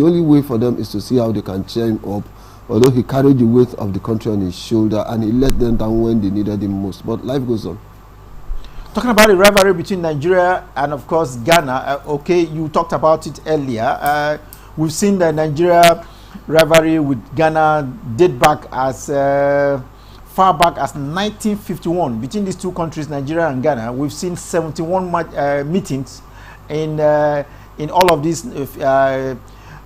The only way for them is to see how they can cheer him up, although he carried the weight of the country on his shoulder and he let them down when they needed him most. But life goes on. Talking about the rivalry between Nigeria and, of course, Ghana, okay, you talked about it earlier. We've seen the Nigeria rivalry with Ghana date back as far back as 1951 between these two countries, Nigeria and Ghana. We've seen 71 meetings in all of these.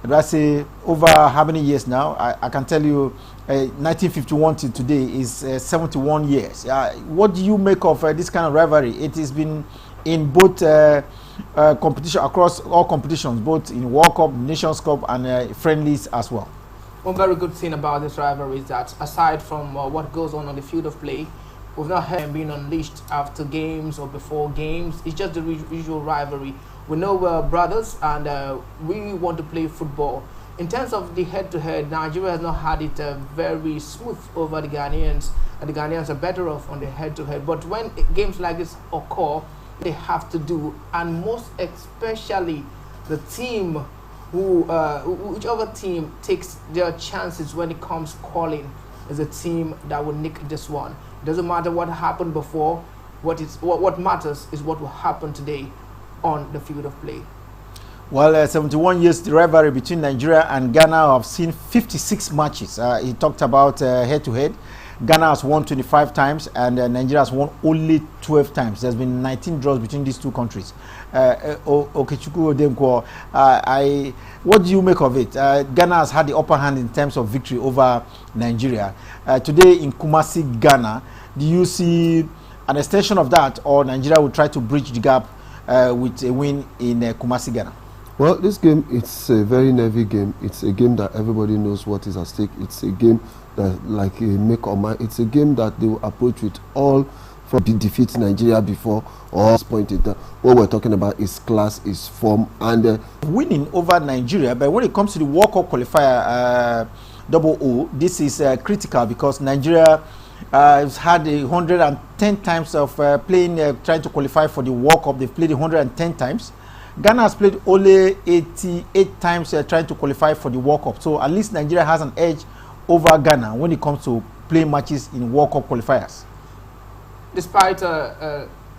Let's say over how many years now? I can tell you. 1951 to today is 71 years. What do you make of this kind of rivalry? It has been in both competition, across all competitions, both in World Cup, Nations Cup, and Friendlies as well. One very good thing about this rivalry is that aside from what goes on the field of play, we've not heard being unleashed after games or before games. It's just the usual rivalry. We know we're brothers and we want to play football. In terms of the head-to-head, Nigeria has not had it very smooth over the Ghanaians, and the Ghanaians are better off on the head-to-head. But when games like this occur, they have to do, and most especially the team whichever team takes their chances when it comes calling is a team that will nick this one. It doesn't matter what happened before. What matters is what will happen today on the field of play. Well, 71 years, the rivalry between Nigeria and Ghana have seen 56 matches. He talked about head-to-head. Ghana has won 25 times and Nigeria has won only 12 times. There's been 19 draws between these two countries. Okechukwu Odenko, what do you make of it? Ghana has had the upper hand in terms of victory over Nigeria. Today in Kumasi, Ghana, do you see an extension of that, or Nigeria will try to bridge the gap with a win in Kumasi, Ghana? Well, this game, it's a very nervy game. It's a game that everybody knows what is at stake. It's a game that, like a make or match. It's a game that they will approach with all for defeat Nigeria before or this point in time. What we're talking about is class, is form, and winning over Nigeria. But when it comes to the World Cup qualifier, O, this is critical because Nigeria has had 110 times of playing, trying to qualify for the World Cup. They've played 110 times. Ghana has played only 88 times trying to qualify for the World Cup. So at least Nigeria has an edge over Ghana when it comes to playing matches in World Cup qualifiers. Despite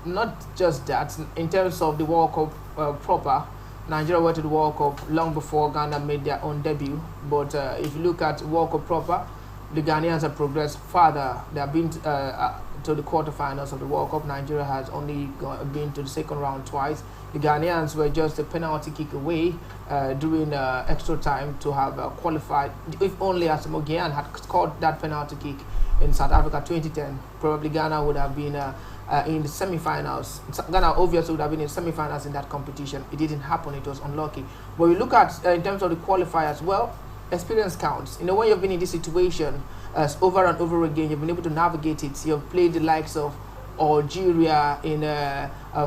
not just that, in terms of the World Cup proper, Nigeria went to the World Cup long before Ghana made their own debut. But if you look at World Cup proper, the Ghanaians have progressed further. They have been to the quarterfinals of the World Cup. Nigeria has only been to the second round twice. The Ghanaians were just a penalty kick away during extra time to have qualified. If only Asamoah Gyan had scored that penalty kick in South Africa 2010, probably Ghana would have been in the semi-finals. Ghana obviously would have been in semi-finals in that competition. It didn't happen. It was unlucky. But you look at in terms of the qualifiers, well, experience counts. You know, when you've been in this situation over and over again, you've been able to navigate it. You've played the likes of Algeria in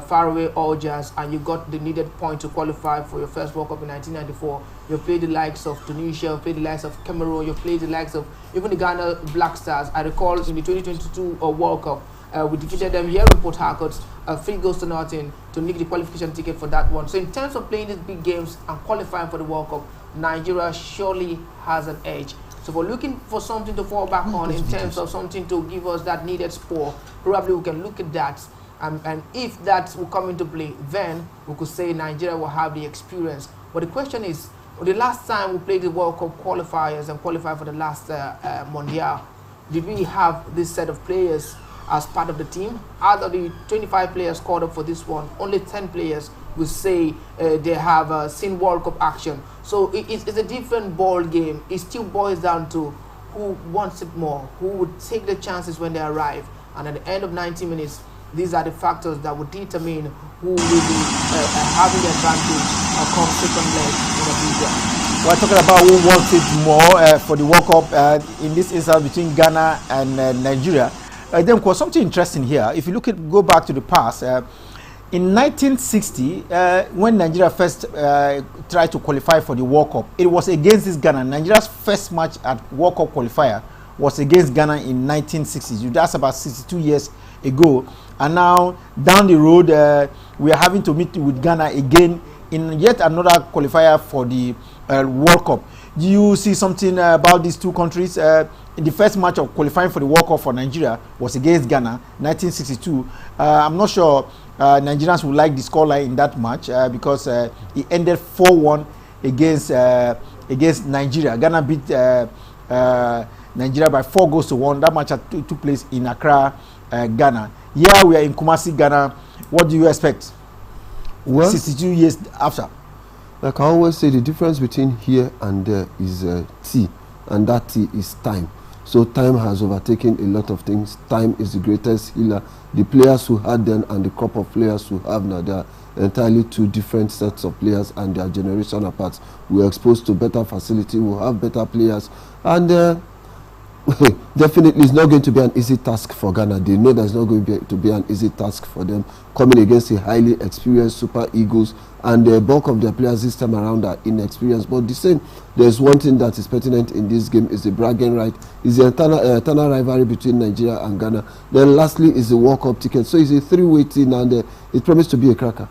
faraway Algiers, and you got the needed point to qualify for your first World Cup in 1994. You played the likes of Tunisia, you played the likes of Cameroon, you played the likes of even the Ghana Black Stars. I recall in the 2022 World Cup, we defeated them here in Port Harcourt, 3-0 to nick the qualification ticket for that one. So in terms of playing these big games and qualifying for the World Cup, Nigeria surely has an edge. So we're looking for something to fall back on in terms of something to give us that needed spore. Probably we can look at that, and if that will come into play, then we could say Nigeria will have the experience. But the question is, the last time we played the World Cup qualifiers and qualified for the last Mondial, did we have this set of players as part of the team? Out of the 25 players called up for this one, only 10 players will say they have seen World Cup action. So it's a different ball game. It still boils down to who wants it more, who would take the chances when they arrive. And at the end of 90 minutes, these are the factors that would determine who will be having the advantage come second leg in the future. We're talking about who wants it more for the World Cup in this instance between Ghana and Nigeria. Then was something interesting here. If you go back to the past, in 1960, when Nigeria first tried to qualify for the World Cup, it was against this Ghana. Nigeria's first match at World Cup qualifier was against Ghana in 1960s. That's about 62 years ago. And now, down the road, we are having to meet with Ghana again in yet another qualifier for the World Cup. Do you see something about these two countries? In the first match of qualifying for the World Cup for Nigeria was against Ghana, 1962. I'm not sure Nigerians would like the scoreline in that match because it ended 4-1 against Nigeria. Ghana beat Nigeria by 4-1. That match took place in Accra, Ghana. Here we are in Kumasi, Ghana. What do you expect? Well, 62 years after. Like I always say, the difference between here and there is T, and that T is time. So time has overtaken a lot of things. Time is the greatest healer. The players who had then and the crop of players who have now, they are entirely two different sets of players and their generation apart. We are exposed to better facility, we have better players, and definitely it's not going to be an easy task for Ghana. They know there's not going to be an easy task for them coming against a highly experienced Super Eagles, and the bulk of their players this time around are inexperienced. But the same, there's one thing that is pertinent in this game is the bragging right, is the eternal rivalry between Nigeria and Ghana. Then lastly is the World Cup ticket. So it's a three-way thing, and it promises to be a cracker.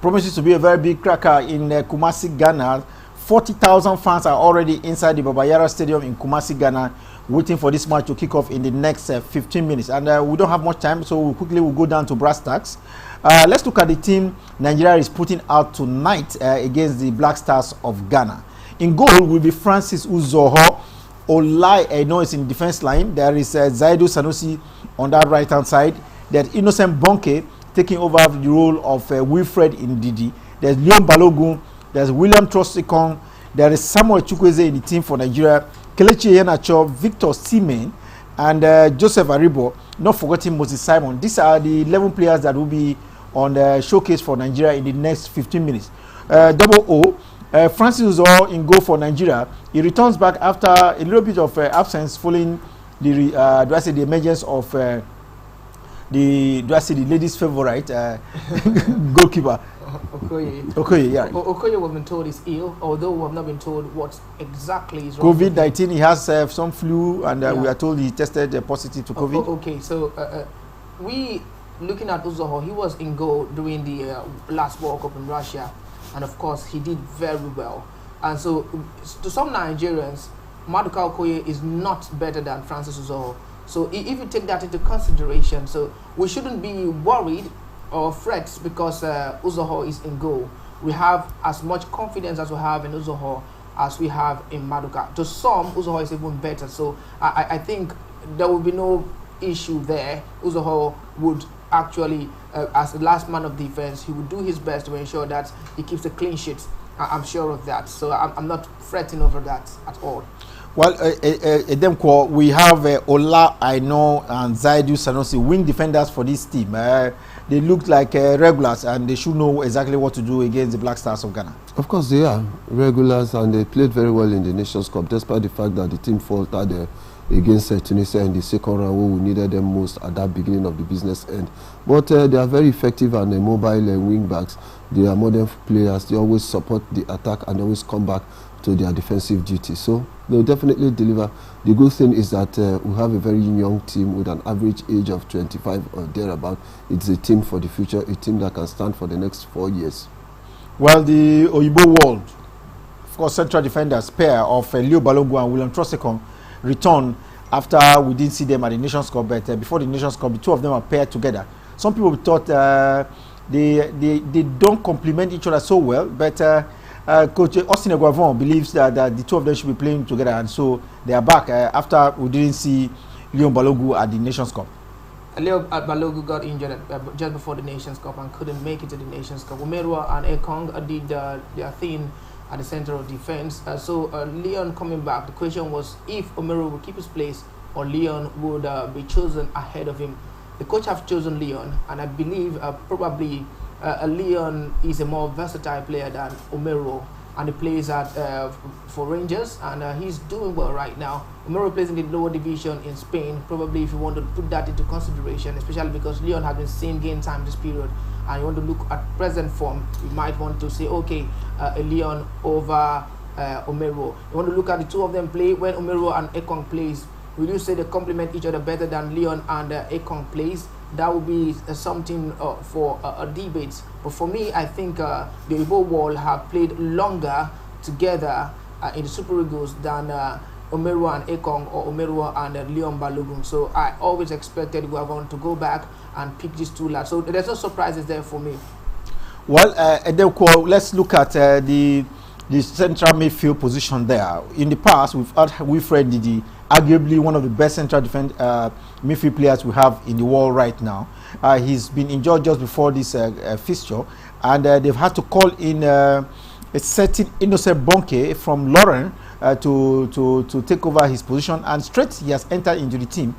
Promises to be a very big cracker in Kumasi, Ghana. 40,000 fans are already inside the Baba Yara Stadium in Kumasi, Ghana, waiting for this match to kick off in the next 15 minutes. And we don't have much time, so we'll go down to brass tacks. Let's look at the team Nigeria is putting out tonight against the Black Stars of Ghana. In goal will be Francis Uzoho. Olai Eno is in defense line. There is Zaidu Sanusi on that right-hand side. There's Innocent Bonke taking over the role of Wilfred Ndidi. There's Leon Balogun. There's William Trostikong. There is Samuel Chukwueze in the team for Nigeria. Kelechi Iheanacho, Victor Seaman, and Joseph Aribo. Not forgetting Moses Simon. These are the 11 players that will be on the showcase for Nigeria in the next 15 minutes. Double O, Francis Uzoho in goal for Nigeria. He returns back after a little bit of absence following the emergence of the ladies' favorite goalkeeper. Okoye, yeah. Okoye we've been told is ill, although we have not been told what exactly is wrong. COVID-19, he has some flu, and we are told he tested positive to COVID. Okay, so we looking at Uzoho, he was in goal during the last World Cup in Russia, and of course he did very well. And so to some Nigerians, Maduka Okoye is not better than Francis Uzoho. So if you take that into consideration, so we shouldn't be worried or fret because Uzoho is in goal. We have as much confidence as we have in Uzoho as we have in Maduka. To some, Uzoho is even better. So I think there will be no issue there. Uzoho would actually, as the last man of defense, he would do his best to ensure that he keeps a clean sheet. I'm sure of that. So I'm not fretting over that at all. Well, we have Ola Aino and Zaidu Sanusi, wing defenders for this team. They look like regulars, and they should know exactly what to do against the Black Stars of Ghana. Of course, they are regulars, and they played very well in the Nations Cup, despite the fact that the team faltered against Tunisia in the second round, where we needed them most at that beginning of the business end. But they are very effective and mobile wing backs. They are modern players. They always support the attack and always come back to their defensive duty. So they'll definitely deliver. The good thing is that we have a very young team with an average age of 25 or thereabout. It's a team for the future, a team that can stand for the next 4 years. Well, the Oyibo World, of course, central defenders pair of Leo Balogun and William Trostikong return after we didn't see them at the Nations Cup, but before the Nations Cup, the two of them are paired together. Some people thought they don't complement each other so well, but Coach Austin Eguavon believes that the two of them should be playing together, and so they are back after we didn't see Leon Balogun at the Nations Cup. Leo Balogun got injured just before the Nations Cup and couldn't make it to the Nations Cup. Umerua and Ekong did their thing at the center of defense. So Leon coming back, the question was if Umerua would keep his place or Leon would be chosen ahead of him. The coach have chosen Leon, and I believe probably Leon is a more versatile player than Umerua, and he plays at for Rangers, and he's doing well right now. Umerua plays in the lower division in Spain. Probably if you want to put that into consideration, especially because Leon has been seeing game time this period, and you want to look at present form, you might want to say, okay, Leon over Umerua. You want to look at the two of them play. When Umerua and Ekong plays, will you say they complement each other better than Leon and Ekong plays? That would be something for a debate. But for me, I think the Igbo World have played longer together in the Super Eagles than Omeru and Ekong or Omeru and Leon Balogun. So I always expected we were going to go back and pick these two lads. So there's no surprises there for me. Well, let's look at the central midfield position there. In the past, we've had Wilfred Ndidi, arguably one of the best central midfield players we have in the world right now. He's been injured just before this fixture, and they've had to call in a certain Innocent Bonke from Lauren to take over his position, and straight he has entered into the team.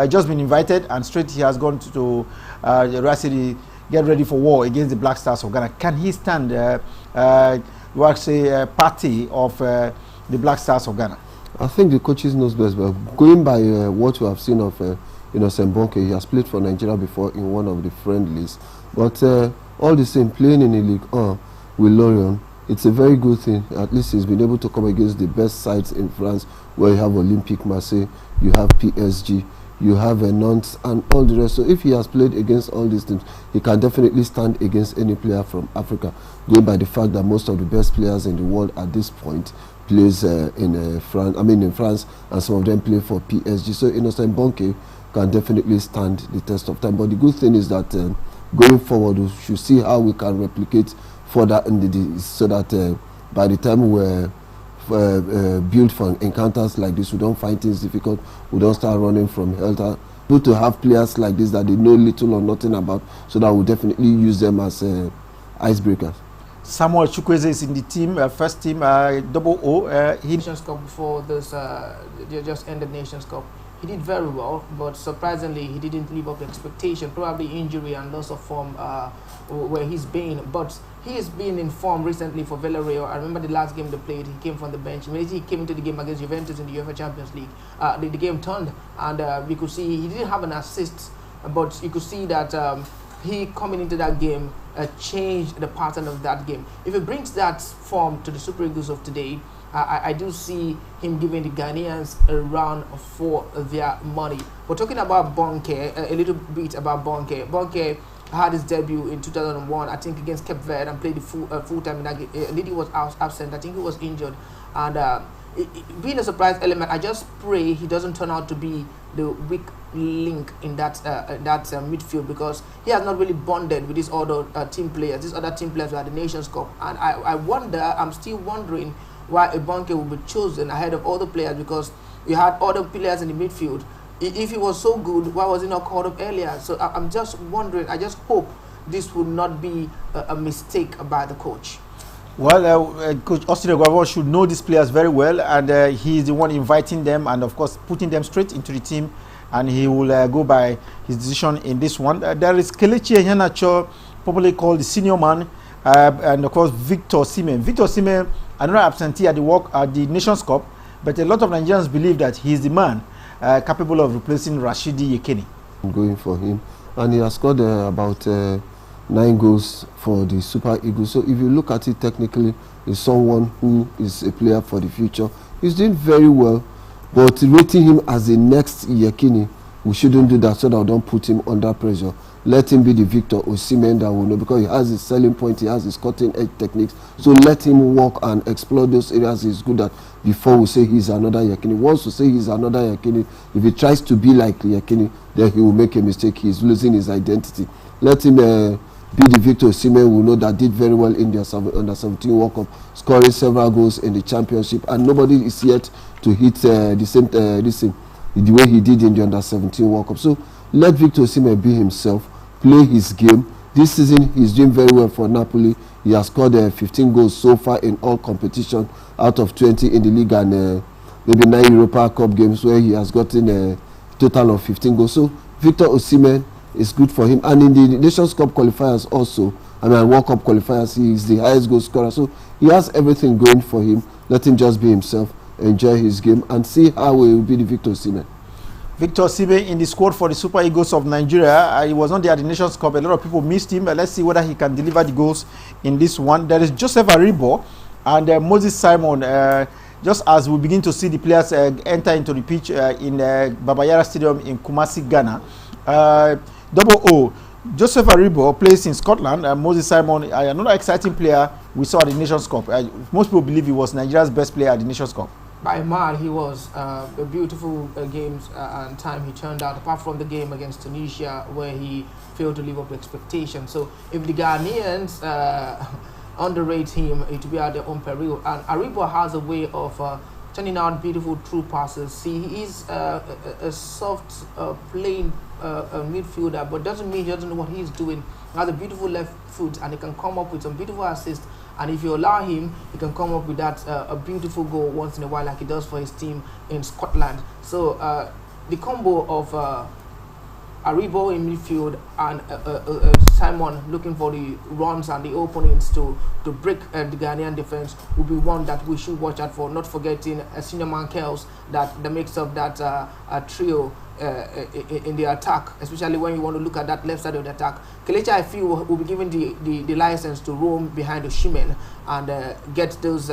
Just been invited, and straight he has gone to Racing, get ready for war against the Black Stars of Ghana. Can he stand party of the Black Stars of Ghana? I think the coaches knows best, but going by what we have seen of Innocent Bonke, he has played for Nigeria before in one of the friendlies. But all the same, playing in the league with Lorient, it's a very good thing. At least he's been able to come against the best sides in France, where you have Olympique Marseille, you have PSG, you have Nantes, and all the rest. So if he has played against all these teams, he can definitely stand against any player from Africa, going by the fact that most of the best players in the world at this point plays in France, and some of them play for PSG. So Innocent Bonke can definitely stand the test of time. But the good thing is that going forward, we should see how we can replicate further so that by the time we're built for encounters like this, we don't find things difficult, we don't start running from helter. Good to have players like this that they know little or nothing about, so that we'll definitely use them as icebreakers. Samuel Chukwueze is in the team, first team, double O. Nations Cup before this, just ended Nations Cup. He did very well, but surprisingly, he didn't live up to expectation. Probably injury and loss of form where he's been. But he has been in form recently for Villarreal. I remember the last game they played, he came from the bench. Immediately he came into the game against Juventus in the UEFA Champions League. The game turned, and we could see he didn't have an assist, but you could see that he coming into that game changed the pattern of that game. If he brings that form to the Super Eagles of today, I do see him giving the Ghanaians a run for their money. We're talking about Bonke, a little bit about Bonke. Bonke had his debut in 2001, I think, against Cape Verde, and played the full time in that game. Lady was absent. I think he was injured, and being a surprise element, I just pray he doesn't turn out to be the weak link in that midfield, because he has not really bonded with these other team players. These other team players were at the Nations Cup, and I'm still wondering why Bonke will be chosen ahead of other players, because you had other players in the midfield. If he was so good, why was he not called up earlier? So I'm just wondering. I just hope this would not be a mistake by the coach. Well, Coach Austin Eguavoen should know these players very well, and he is the one inviting them and, of course, putting them straight into the team, and he will go by his decision in this one. There is Kelechi Iheanacho, popularly called the senior man, and, of course, Victor Osimhen. Victor Osimhen, another absentee at the Nations Cup, but a lot of Nigerians believe that he is the man capable of replacing Rashidi Yekini. Going for him, and he has scored about 9 goals for the Super Eagles. So if you look at it technically, he's someone who is a player for the future. He's doing very well, but rating him as the next Yekini, we shouldn't do that, so that we don't put him under pressure. Let him be the Victor Osimhen that we know, because he has his selling point, he has his cutting edge techniques. So let him work and explore those areas he's good at before we say he's another Yekini. Once we say he's another Yekini, if he tries to be like Yekini, then he will make a mistake. He's losing his identity. Let him be the Victor Osimhen we know that did very well in the under 17 World Cup, scoring several goals in the championship, and nobody is yet to hit the way he did in the under 17 World Cup. So let Victor Osimhen be himself, play his game. This season he's doing very well for Napoli. He has scored 15 goals so far in all competition out of 20 in the league, and maybe 9 Europa Cup games where he has gotten a total of 15 goals. So Victor Osimhen is good for him, and in the Nations Cup qualifiers also, World Cup qualifiers, he is the highest goal scorer. So he has everything going for him. Let him just be himself, enjoy his game, and see how he will be the Victor Osimhen. Victor Osimhen in the squad for the Super Eagles of Nigeria. He was not there at the Nations Cup. A lot of people missed him. Let's see whether he can deliver the goals in this one. There is Joseph Aribo and Moses Simon. Just as we begin to see the players enter into the pitch in Baba Yara Stadium in Kumasi, Ghana. Double O. Joseph Aribo plays in Scotland. Moses Simon, another exciting player we saw at the Nations Cup. Most people believe he was Nigeria's best player at the Nations Cup. By man, he was a beautiful games and time he turned out, apart from the game against Tunisia where he failed to live up to expectations. So if the Ghanaians underrate him, it will be at their own peril. And Aribo has a way of turning out beautiful true passes. See, he is a soft playing midfielder, but doesn't mean he doesn't know what he's doing. He has a beautiful left foot and he can come up with some beautiful assists. And if you allow him, he can come up with that a beautiful goal once in a while, like he does for his team in Scotland. So the combo of Aribo in midfield and Simon looking for the runs and the openings to break the Ghanaian defense will be one that we should watch out for. Not forgetting senior man Kels that makes up that trio in the attack, especially when you want to look at that left side of the attack. Kelechi, I feel, will be given the license to roam behind Osimhen and get those.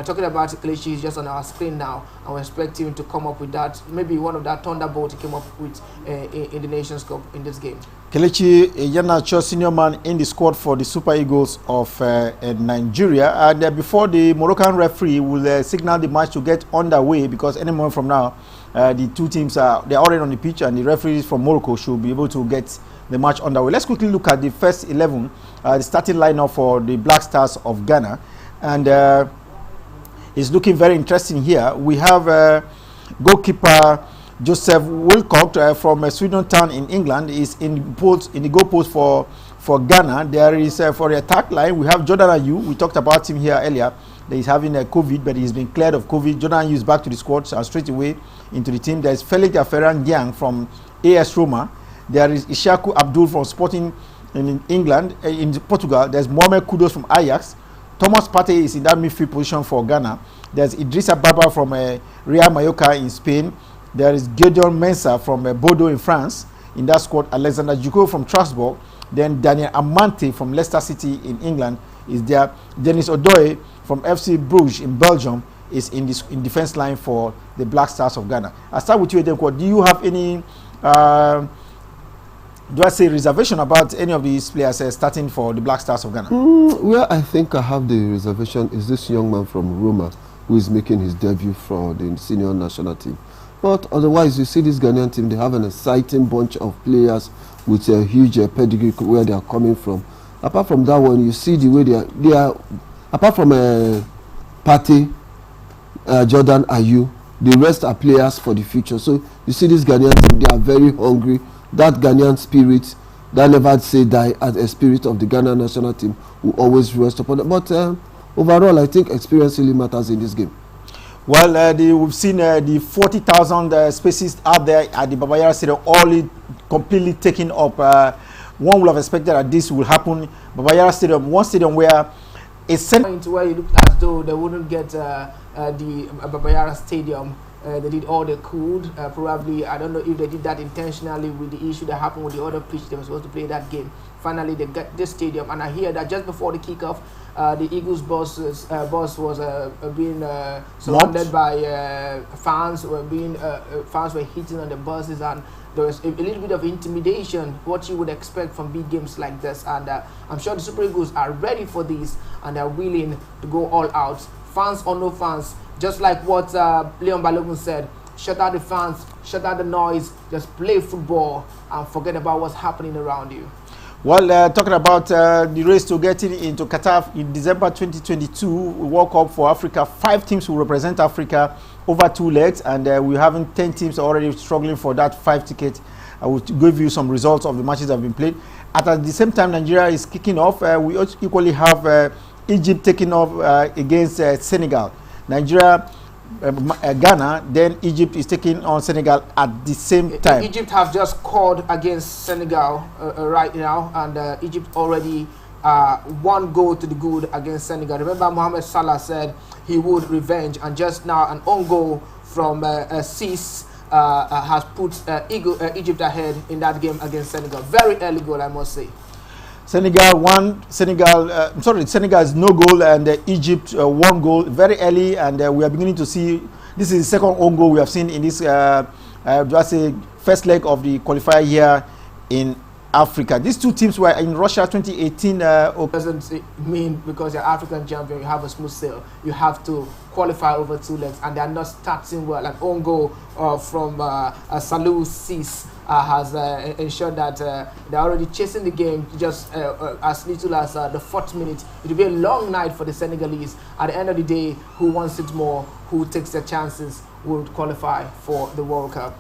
Talking about Kelechi, is just on our screen now, and we expect him to come up with that. Maybe one of that thunderbolt he came up with in the Nations Cup in this game. Kelechi, a senior man in the squad for the Super Eagles of Nigeria. And before the Moroccan referee will signal the match to get underway, because any moment from now, the two teams they're already on the pitch, and the referees from Morocco should be able to get the match underway. Let's quickly look at the first 11, the starting lineup for the Black Stars of Ghana, and it's looking very interesting here. We have goalkeeper Joseph Wilcock from Swindon Town in England is in the goal post for Ghana. There is for the attack line we have Jordan Ayew. We talked about him here earlier. That he's having a COVID, but he's been cleared of COVID. Jordan Ayew is back to the squad and straight away into the team. There is Felix Aferan from AS Roma. There is Ishaku Abdul from Sporting in England, in Portugal. There's Mohamed Kudus from Ajax. Thomas Partey is in that midfield position for Ghana. There's Idrissa Baba from Real Mallorca in Spain. There is Gideon Mensah from Bordeaux in France in that squad. Alexander Djiko from Strasbourg. Then Daniel Amante from Leicester City in England is there. Dennis Odoye from FC Bruges in Belgium is in defense line for the Black Stars of Ghana. I'll start with you, Edenko. Do you have any reservation about any of these players starting for the Black Stars of Ghana? Where I think I have the reservation is this young man from Roma who is making his debut for the senior national team. But otherwise, you see this Ghanaian team, they have an exciting bunch of players with a huge pedigree where they are coming from. Apart from that one, you see the way they are apart from Partey, Jordan Ayew, the rest are players for the future. So you see this Ghanaian team, they are very hungry. That Ghanaian spirit, that never say die, as a spirit of the Ghana national team will always rest upon it. But overall, I think experience really matters in this game. Well, we've seen the 40,000 spaces out there at the Baba Yara Stadium, all completely taken up. One would have expected that this will happen. Baba Yara Stadium, one stadium where it's point where you look as though they wouldn't get the Baba Yara Stadium. They did all they could. Probably, I don't know if they did that intentionally with the issue that happened with the other pitch they were supposed to play that game. Finally, they got this stadium, and I hear that just before the kickoff, the Eagles bus was being surrounded by fans. Fans were hitting on the buses, and there was a little bit of intimidation, what you would expect from big games like this. And I'm sure the Super Eagles are ready for this, and they're willing to go all out. Fans or no fans, just like what Leon Balogun said, shut out the fans, shut out the noise, just play football and forget about what's happening around you. Well, talking about the race to getting into Qatar in December 2022, World Cup for Africa, 5 teams will represent Africa over 2 legs, and we're having 10 teams already struggling for that 5 ticket. I will give you some results of the matches that have been played. At the same time, Nigeria is kicking off. We equally have Egypt taking off against Senegal. Nigeria, Ghana, then Egypt is taking on Senegal at the same time. Egypt have just scored against Senegal right now, and Egypt already 1 goal to the good against Senegal. Remember, Mohamed Salah said he would revenge, and just now an own goal from Cis has put Egypt ahead in that game against Senegal. Very early goal, I must say. Senegal is no goal, and Egypt 1 goal very early, and we are beginning to see this is the second own goal we have seen in this first leg of the qualifier here in Africa. These two teams were in Russia 2018. Doesn't mean because you're African champion you have a smooth sail. You have to qualify over 2 legs, and they are not starting well. Like own goal from Salou Cis has ensured that they're already chasing the game just as little as the 4th minute. It will be a long night for the Senegalese. At the end of the day, who wants it more, who takes their chances, will qualify for the World Cup.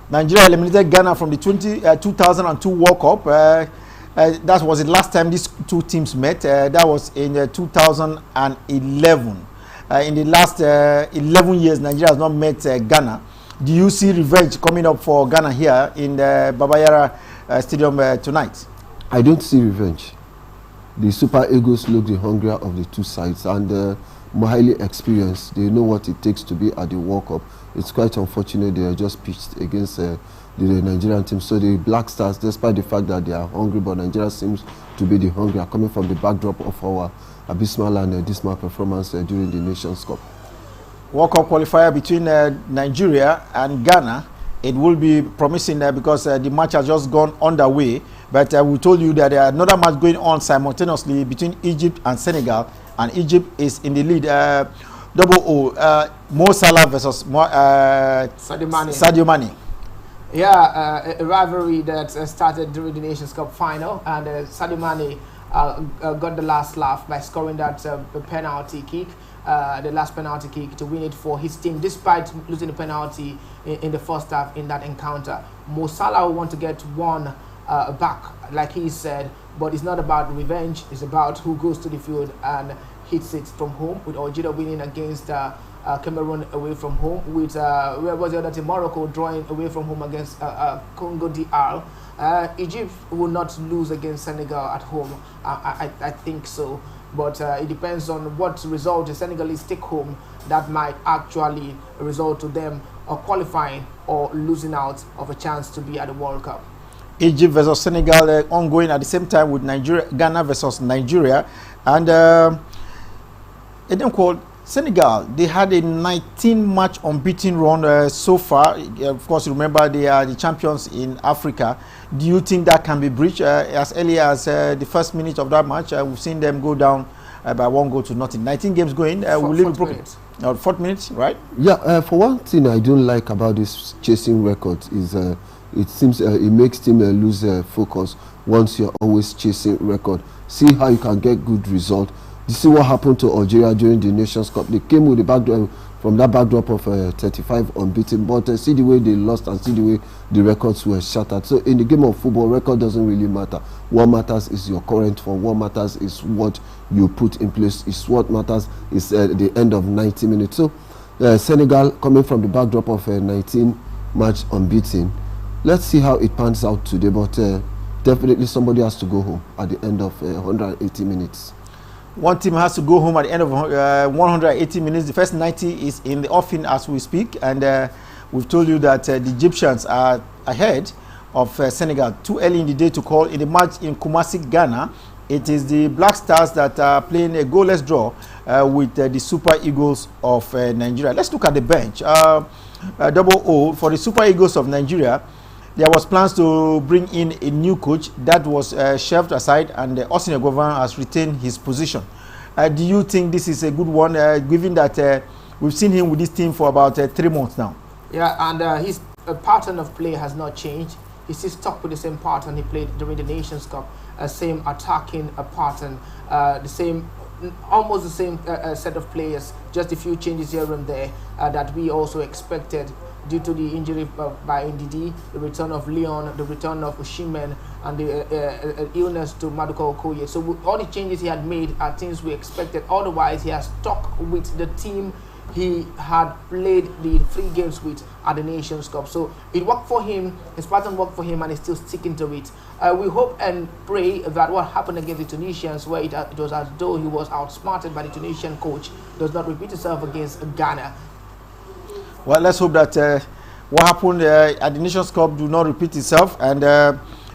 Nigeria eliminated Ghana from the 2002 World Cup. That was the last time these two teams met. That was in 2011. In the last 11 years, Nigeria has not met Ghana. Do you see revenge coming up for Ghana here in Baba Yara Stadium tonight? I don't see revenge. The Super Eagles look the hungrier of the two sides, and more highly experienced. They know what it takes to be at the World Cup. It's quite unfortunate they are just pitched against the Nigerian team. So the Black Stars, despite the fact that they are hungry, but Nigeria seems to be the hungrier, coming from the backdrop of our abysmal and dismal performance during the Nations Cup. World Cup qualifier between Nigeria and Ghana. It will be promising because the match has just gone underway. But we told you that there are another match going on simultaneously between Egypt and Senegal, and Egypt is in the lead. Mo Salah versus Sadio Mane. Yeah, a rivalry that started during the Nations Cup final, and Sadio Mane got the last laugh by scoring that penalty kick, the last penalty kick to win it for his team, despite losing the penalty in the first half in that encounter. Mo Salah will want to get one back, like he said, but it's not about revenge. It's about who goes to the field and hits it from home, with Algeria winning against Cameroon away from home, with where was the other team? Morocco drawing away from home against Congo DR. Egypt will not lose against Senegal at home. I think so, but it depends on what result the Senegalese take home that might actually result to them qualifying or losing out of a chance to be at the World Cup. Egypt versus Senegal ongoing at the same time with Ghana versus Nigeria, and Senegal, they had a 19-match unbeaten run so far. Of course, remember they are the champions in Africa. Do you think that can be breached as early as the first minute of that match? We've seen them go down by 1-0. 19 games going. Will it be broken? 4th minute, right? Yeah. For one thing, I don't like about this chasing record is it seems it makes team lose focus once you're always chasing record. See how you can get good result. You see what happened to Algeria during the Nations Cup. They came with the backdrop from that backdrop of 35 unbeaten, but see the way they lost and see the way the records were shattered. So in the game of football, record doesn't really matter. What matters is your current form. What matters is what you put in place. Is what matters is the end of 90 minutes. So Senegal coming from the backdrop of 19-match unbeaten. Let's see how it pans out today, but definitely somebody has to go home at the end of 180 minutes. One team has to go home at the end of 180 minutes. The first 90 is in the offing as we speak, and we've told you that the Egyptians are ahead of Senegal. Too early in the day to call. In the match in Kumasi, Ghana, it is the Black Stars that are playing a goalless draw with the Super Eagles of Nigeria. Let's look at the bench. For the Super Eagles of Nigeria, there was plans to bring in a new coach. That was shelved aside, and Austin Egovan has retained his position. Do you think this is a good one, given that we've seen him with this team for about 3 months now? Yeah, and his pattern of play has not changed. He's still stuck with the same pattern he played during the Nations Cup, same attacking pattern, almost the same set of players, just a few changes here and there that we also expected due to the injury by Ndidi, the return of Leon, the return of Osimhen, and the illness to Maduka Okoye. So all the changes he had made are things we expected. Otherwise, he has stuck with the team he had played the 3 games with at the Nations Cup. So it worked for him, his pattern worked for him, and he's still sticking to it. We hope and pray that what happened against the Tunisians, where it was as though he was outsmarted by the Tunisian coach, does not repeat itself against Ghana. Well, let's hope that what happened at the Nations Cup do not repeat itself, and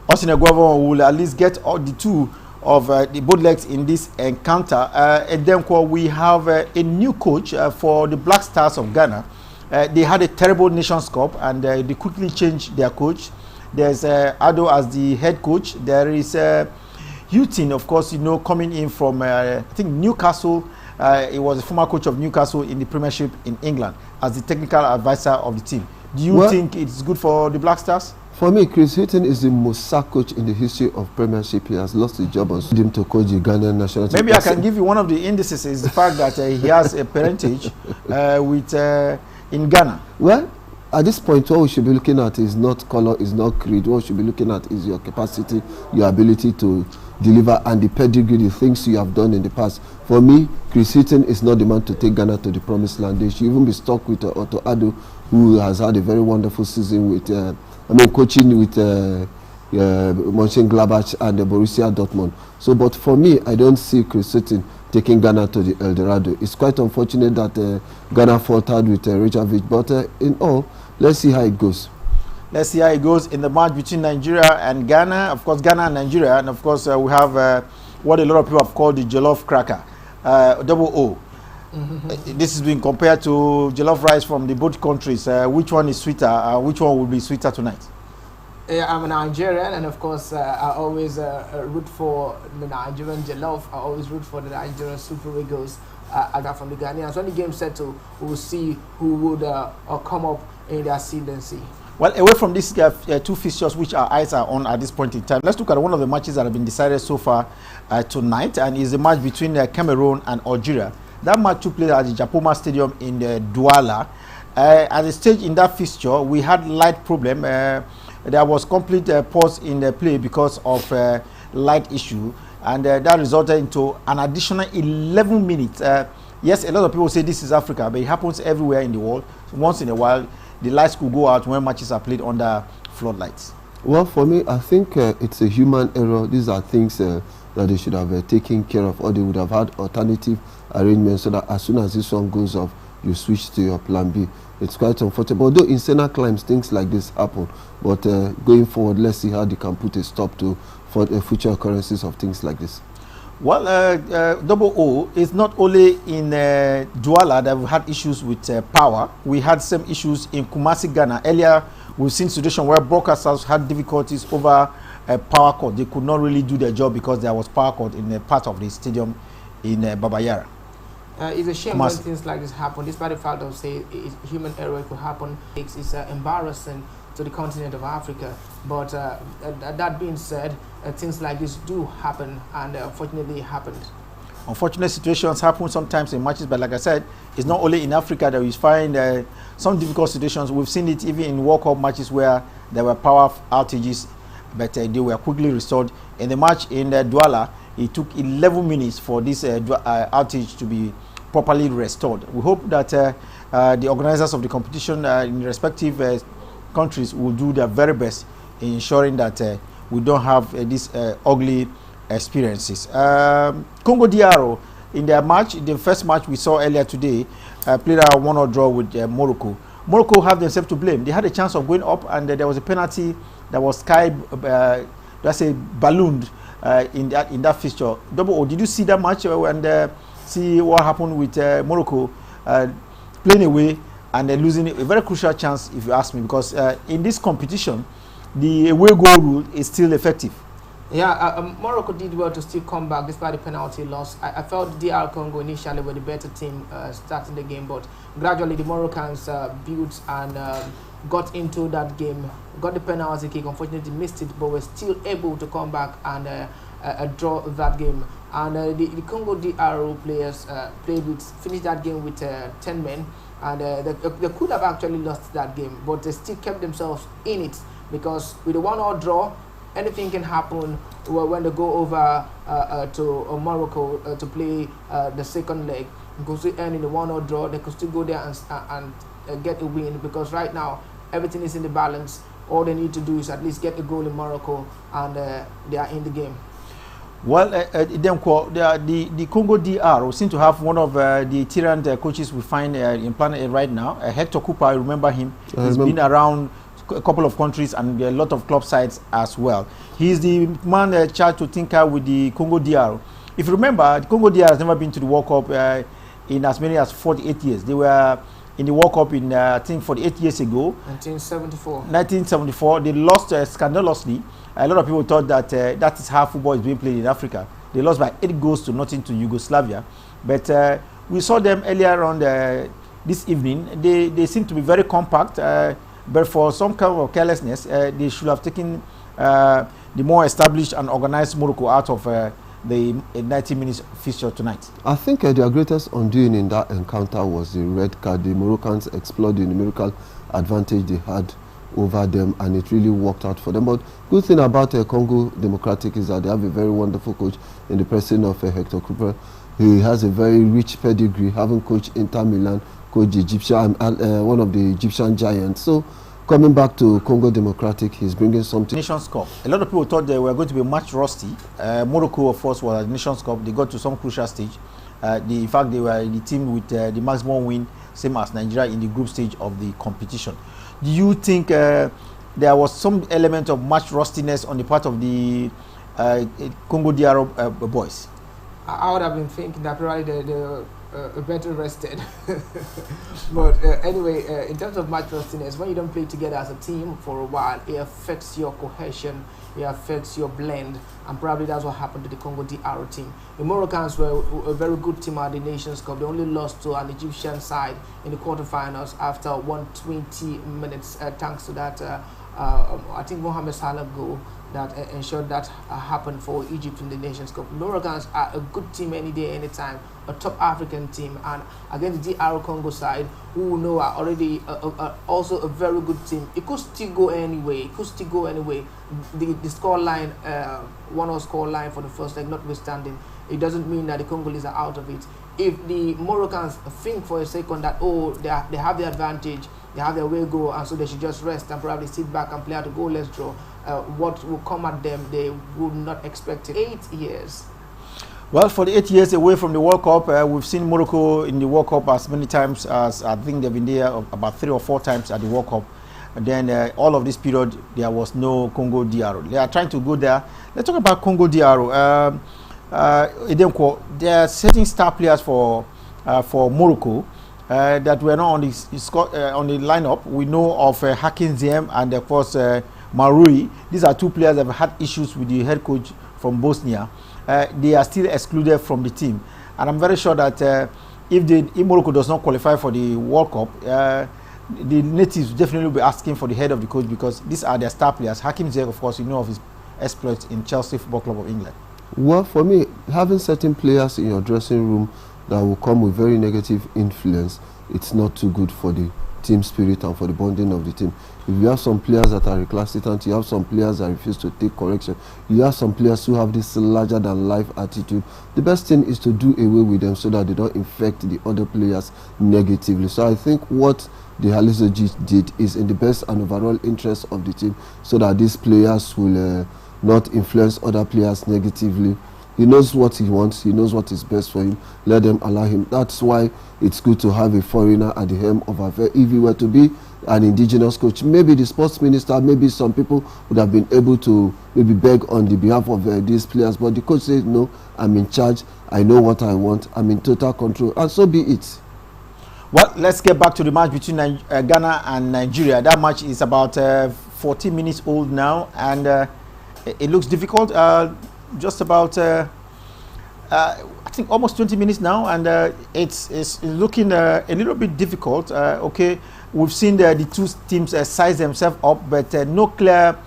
Austin Egovan will at least get all the 2 of the both legs in this encounter. And then we have a new coach for the Black Stars of Ghana. They had a terrible Nations Cup, and they quickly changed their coach. There's Ado as the head coach. There is Houghton, of course, coming in from I think Newcastle. He was a former coach of Newcastle in the Premiership in England as the technical advisor of the team. Do you think it's good for the Black Stars? For me, Chris Houghton is the most sacked coach in the history of Premiership. He has lost his job on him to coach the Ghanaian national team. Maybe I can give you one of the indices is the fact that he has a parentage in Ghana. Well, at this point, what we should be looking at is not color, is not creed. What we should be looking at is your capacity, your ability to deliver, and the pedigree, the things you have done in the past. For me, Chris Houghton is not the man to take Ghana to the promised land. They should even be stuck with Otto Addo, who has had a very wonderful season with, coaching with Mönchengladbach and Borussia Dortmund. So, but for me, I don't see Chris Houghton taking Ghana to the El Dorado. It's quite unfortunate that Ghana faltered with Rivalry, but in all, let's see how it goes. Let's see how it goes in the match between Nigeria and Ghana. Of course, Ghana and Nigeria, and of course, we have what a lot of people have called the jollof cracker, double O. This has been compared to jollof rice from the both countries. Which one is sweeter? Which one will be sweeter tonight? I'm a Nigerian, and of course, I always root for the Nigerian jollof. I always root for the Nigerian Super Eagles. I got from the Ghanaians. When the game settle, we will see who would come up in their ascendancy. Well, away from these two fixtures which our eyes are on at this point in time, let's look at one of the matches that have been decided so far tonight, and is the match between Cameroon and Algeria. That match took place at the Japoma Stadium in Douala. At the stage in that fixture, we had light problem. There was complete pause in the play because of light issue, and that resulted into an additional 11 minutes. Yes, a lot of people say this is Africa, but it happens everywhere in the world. So once in a while, the lights could go out when matches are played under floodlights. Well, for me, I think it's a human error. These are things that they should have taken care of, or they would have had alternative arrangements so that as soon as this one goes off, you switch to your plan B. It's quite unfortunate. Although in Senegal climes, things like this happen. But going forward, let's see how they can put a stop to for future occurrences of things like this. Well, double O is not only in Douala that we've had issues with power. We had some issues in Kumasi, Ghana. Earlier, we've seen situation where broadcasters had difficulties over power cord. They could not really do their job because there was power cord in a part of the stadium in Babayara. It's a shame when things like this happen, despite the fact of say human error could happen. It's embarrassing to the continent of Africa. But that being said, things like this do happen, and unfortunately it happened. Unfortunate situations happen sometimes in matches, but like I said, it's not only in Africa that we find some difficult situations. We've seen it even in World Cup matches where there were power outages, but they were quickly restored. In the match in Douala, it took 11 minutes for this outage to be properly restored. We hope that the organizers of the competition in respective countries will do their very best in ensuring that we don't have these ugly experiences. Congo DR in their match, the first match we saw earlier today, played a 1-1 draw with Morocco. Morocco have themselves to blame. They had a chance of going up, and there was a penalty that was ballooned in that fixture. Double O, did you see that match and see what happened with Morocco playing away and losing a very crucial chance, if you ask me, because in this competition, the away goal rule is still effective. Yeah, Morocco did well to still come back despite the penalty loss. I felt DR Congo initially were the better team starting the game, but gradually the Moroccans built and got into that game, got the penalty kick, unfortunately missed it, but were still able to come back and draw that game. And the Congo DR players finished that game with 10 men, and they could have actually lost that game, but they still kept themselves in it, because with a 1-1 draw, anything can happen when they go over to Morocco to play the second leg. They could still end in a 1-1 draw. They could still go there and get a win, because right now everything is in the balance. All they need to do is at least get a goal in Morocco, and they are in the game. Well, the Congo DR seem to have one of the Tyrann coaches we find in Planet A right now. Hector Cooper, I remember him. He's been around a couple of countries and a lot of club sides as well. He's the man charged to tinker with the Congo DR. If you remember, the Congo DR has never been to the World Cup in as many as 48 years. They were in the World Cup in I think 48 years ago. 1974. 1974. They lost scandalously. A lot of people thought that that is how football is being played in Africa. They lost by 8-0 to Yugoslavia. But we saw them earlier on this evening. They seem to be very compact. But for some kind of carelessness, they should have taken the more established and organized Morocco out of the 90 minutes fixture tonight. I think their greatest undoing in that encounter was the red card. The Moroccans explored the numerical advantage they had over them, and it really worked out for them. But good thing about Congo Democratic is that they have a very wonderful coach in the person of Hector Cooper. He has a very rich pedigree, having coached Inter Milan, coached Egyptian, one of the Egyptian giants. So coming back to Congo Democratic, he's bringing something. Nations Cup. A lot of people thought they were going to be much rusty. Morocco, of course, was at the Nations Cup. They got to some crucial stage. In fact, they were the team with the maximum win, same as Nigeria in the group stage of the competition. Do you think there was some element of much rustiness on the part of the Congo DR boys? I would have been thinking that probably they're better rested. But anyway, in terms of match rustiness, when you don't play together as a team for a while, it affects your cohesion, it affects your blend, and probably that's what happened to the Congo DR team. The Moroccans were a very good team at the Nations Cup. They only lost to an Egyptian side in the quarterfinals after 120 minutes, thanks to that, I think Mohamed Salah goal that ensured that happened for Egypt in the Nations Cup. Moroccans are a good team any day, anytime, a top African team, and against the DR Congo side, who know are already also a very good team. It could still go anyway. The score line, 1-0 score line for the first leg notwithstanding, it doesn't mean that the Congolese are out of it. If the Moroccans think for a second that they have the advantage, they have their way go, and so they should just rest and probably sit back and play out a goalless draw, what will come at them, they would not expect it. 8 years. Well, for the 8 years away from the World Cup, we've seen Morocco in the World Cup as many times as I think they've been there about 3 or 4 times at the World Cup. And then all of this period, there was no Congo DR. They are trying to go there. Let's talk about Congo DR. There are certain star players for Morocco that were not on the lineup. We know of Hakim Ziyech and of course Marui. These are 2 players that have had issues with the head coach from Bosnia. They are still excluded from the team, and I'm very sure that if Morocco does not qualify for the World Cup, the natives definitely will be asking for the head of the coach, because these are their star players. Hakim Ziyech, of course, you know of his exploits in Chelsea Football Club of England. Well, for me, having certain players in your dressing room that will come with very negative influence, it's not too good for the team spirit and for the bonding of the team. If you have some players that are recalcitrant, you have some players that refuse to take correction, you have some players who have this larger than life attitude, the best thing is to do away with them so that they don't infect the other players negatively. So I think what the Halizoji did is in the best and overall interest of the team, so that these players will not influence other players negatively. He knows what he wants, he knows what is best for him. Let them allow him. That's why it's good to have a foreigner at the helm of affair. If he were to be an indigenous coach, maybe the sports minister, maybe some people would have been able to maybe beg on the behalf of these players. But the coach says, no, I'm in charge, I know what I want, I'm in total control, and so be it. Well, let's get back to the match between Ghana and Nigeria. That match is about 40 minutes old now, and it looks difficult. Just about I think almost 20 minutes now, and it's looking a little bit difficult. Okay, we've seen the 2 teams size themselves up, but no clear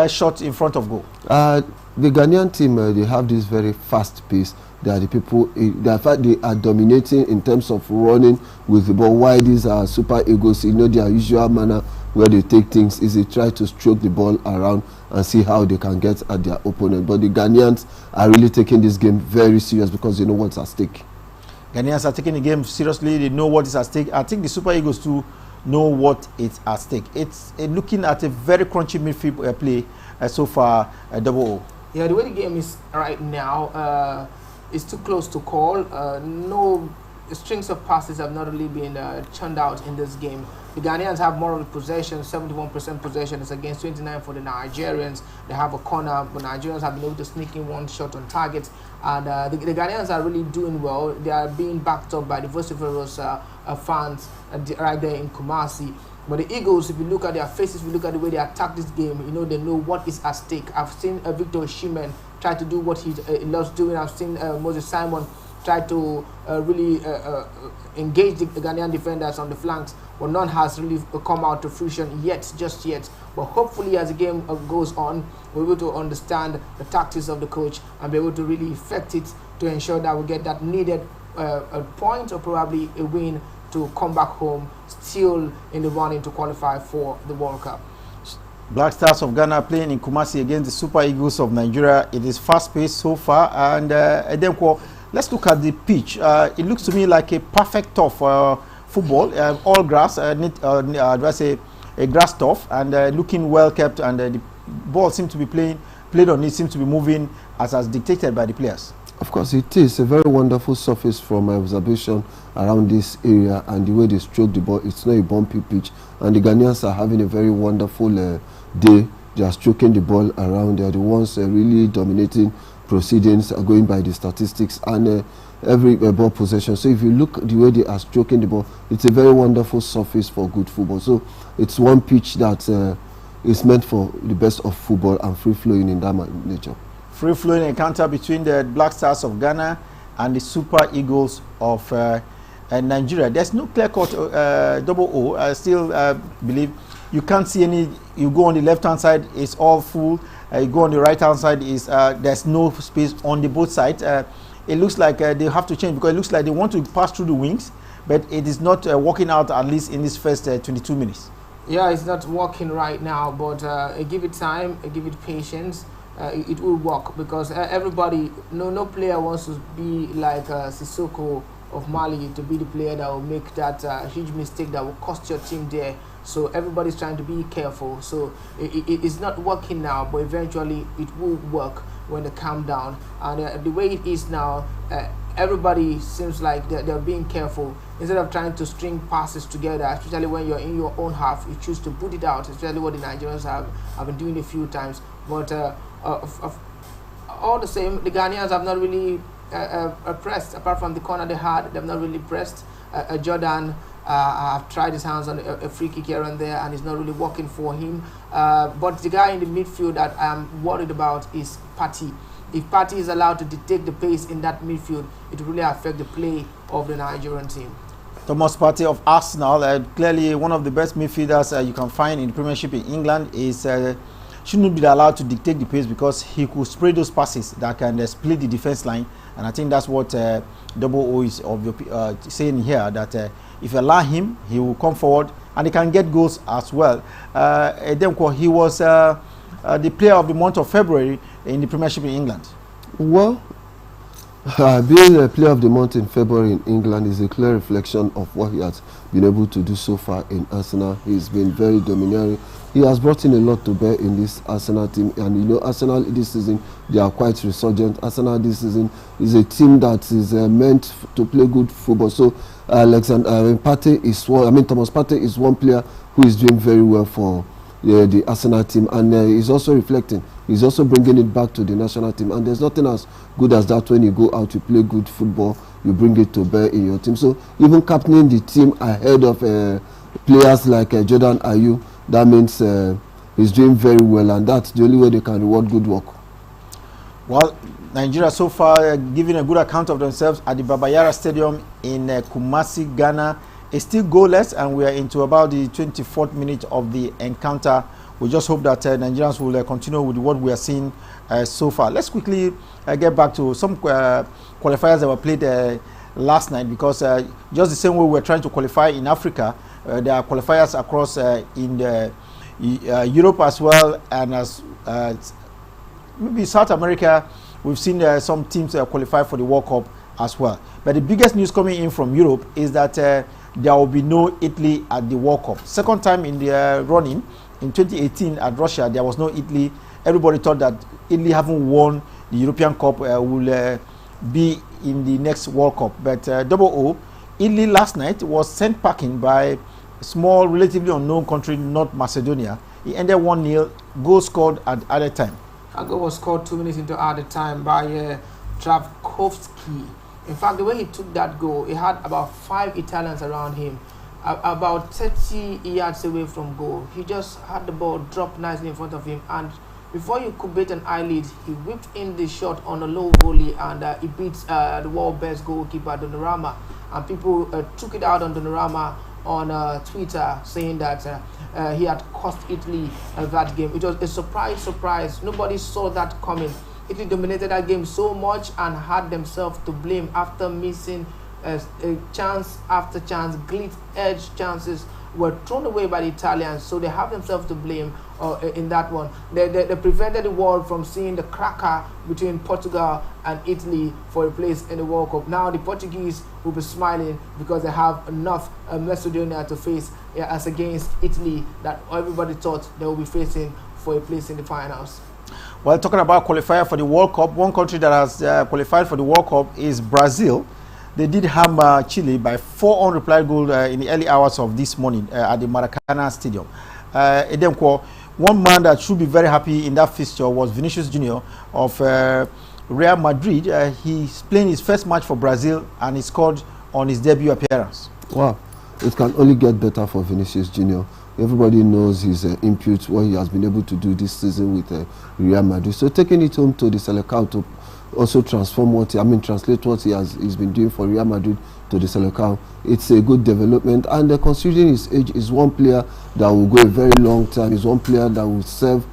shot in front of goal. The Ghanaian team, they have this very fast pace. They are the people, they are dominating in terms of running with the ball. Why these are super egos, you know, their usual manner where they take things is they try to stroke the ball around and see how they can get at their opponent. But the Ghanaians are really taking this game very serious because they know what's at stake. Ghanaians are taking the game seriously. They know what is at stake. I think the Super Eagles too know what is at stake. It's looking at a very crunchy midfield play so far, double O. Yeah, the way the game is right now, it's too close to call. No strings of passes have not really been churned out in this game. The Ghanaians have more of the possession, 71% possession is against 29 for the Nigerians. They have a corner, but Nigerians have been able to sneak in one shot on target. And the Ghanaians are really doing well. They are being backed up by the vociferous fans right there in Kumasi. But the Eagles, if you look at their faces, if you look at the way they attack this game, you know they know what is at stake. I've seen Victor Osimhen try to do what he loves doing. I've seen Moses Simon try to really engage the Ghanaian defenders on the flanks, but none has really come out to fruition just yet. But hopefully, as the game goes on, we're able to understand the tactics of the coach and be able to really effect it to ensure that we get that needed a point or probably a win to come back home still in the running to qualify for the World Cup. Black Stars of Ghana playing in Kumasi against the Super Eagles of Nigeria. It is fast-paced so far, and then let's look at the pitch. It looks to me like a perfect turf football, all grass, a grass turf, and looking well kept, and the ball seems to be played on it, seems to be moving as dictated by the players. Of course, it is a very wonderful surface from my observation around this area, and the way they stroke the ball, it's not a bumpy pitch, and the Ghanaians are having a very wonderful day. They are stroking the ball around. They are the ones really dominating proceedings, going by the statistics, and every ball possession. So if you look at the way they are stroking the ball, it's a very wonderful surface for good football. So it's one pitch that is meant for the best of football and free-flowing in that nature. Free-flowing encounter between the Black Stars of Ghana and the Super Eagles of Nigeria. There's no clear-cut double O. I still believe you can't see any. You go on the left-hand side, it's all full. You go on the right-hand side, there's no space on the both sides. It looks like they have to change, because it looks like they want to pass through the wings, but it is not working out, at least in this first 22 minutes. Yeah, it's not working right now, but give it time, give it patience. It will work, because everybody, no player wants to be like Sissoko of Mali, to be the player that will make that huge mistake that will cost your team there. So everybody's trying to be careful. So it is not working now, but eventually it will work when they calm down. And the way it is now, everybody seems like they're being careful. Instead of trying to string passes together, especially when you're in your own half, you choose to put it out, especially what the Nigerians have been doing a few times. But all the same, the Ghanaians have not really pressed. Apart from the corner they had, they've not really pressed. Jordan have tried his hands on a free kick here and there, and it's not really working for him. But the guy in the midfield that I am worried about is Partey. If Partey is allowed to dictate the pace in that midfield, it will really affect the play of the Nigerian team. Thomas Partey of Arsenal, clearly one of the best midfielders you can find in the Premiership in England, shouldn't be allowed to dictate the pace, because he could spray those passes that can split the defense line. And I think that's what Double O is saying here, that if you allow him, he will come forward and he can get goals as well. He was the player of the month of February in the Premiership in England. Well, being a player of the month in February in England is a clear reflection of what he has been able to do so far in Arsenal. He's been very domineering. He has brought in a lot to bear in this Arsenal team, and you know, Arsenal this season, they are quite resurgent. Arsenal this season is a team that is meant to play good football. So Thomas Partey is one player who is doing very well for the Arsenal team, and he's also reflecting. He's also bringing it back to the national team, and there's nothing as good as that. When you go out to play good football, you bring it to bear in your team. So even captaining the team ahead of players like Jordan Ayew, that means he's doing very well, and that's the only way they can reward good work. Well, Nigeria so far giving a good account of themselves at the Baba Yara Stadium in Kumasi, Ghana. It's still goalless, and we are into about the 24th minute of the encounter. We just hope that Nigerians will continue with what we are seeing so far. Let's quickly get back to some qualifiers that were played last night, because just the same way we're trying to qualify in Africa, there are qualifiers across in Europe as well, and as maybe South America. We've seen some teams qualify for the World Cup as well. But the biggest news coming in from Europe is that there will be no Italy at the World Cup. Second time in the running. In 2018 at Russia, there was no Italy. Everybody thought that Italy, having won the European Cup, will be in the next World Cup. But Double O Italy last night was sent packing by a small, relatively unknown country, North Macedonia. It ended 1-0, goal scored at added time. A goal was scored 2 minutes into added time by Travkovsky. In fact, the way he took that goal, he had about 5 Italians around him, about 30 yards away from goal. He just had the ball drop nicely in front of him, and before you could bet an eyelid, he whipped in the shot on a low volley, and he beats the world best goalkeeper, Donnarumma. And people took it out on Donnarumma on Twitter, saying that he had cost Italy that game. It was a surprise. Nobody saw that coming. Italy dominated that game so much and had themselves to blame after missing a chance after chance. Edge chances were thrown away by the Italians, so they have themselves to blame in that one. They prevented the world from seeing the cracker between Portugal and Italy for a place in the World Cup. Now the Portuguese will be smiling because they have enough Macedonia to face as against Italy that everybody thought they will be facing for a place in the finals. Well, talking about qualifier for the World Cup, one country that has qualified for the World Cup is Brazil. They did hammer Chile by 4 unreplied goals in the early hours of this morning at the Maracanã Stadium. One man that should be very happy in that fixture was Vinicius Jr. of Real Madrid. He's playing his first match for Brazil and he scored on his debut appearance. Wow, it can only get better for Vinicius Jr. Everybody knows his input, what he has been able to do this season with Real Madrid. So taking it home to the Senegal to also translate what he's been doing for Real Madrid to the Senegal. It's a good development, and considering his age, is one player that will go a very long time. Is one player that will serve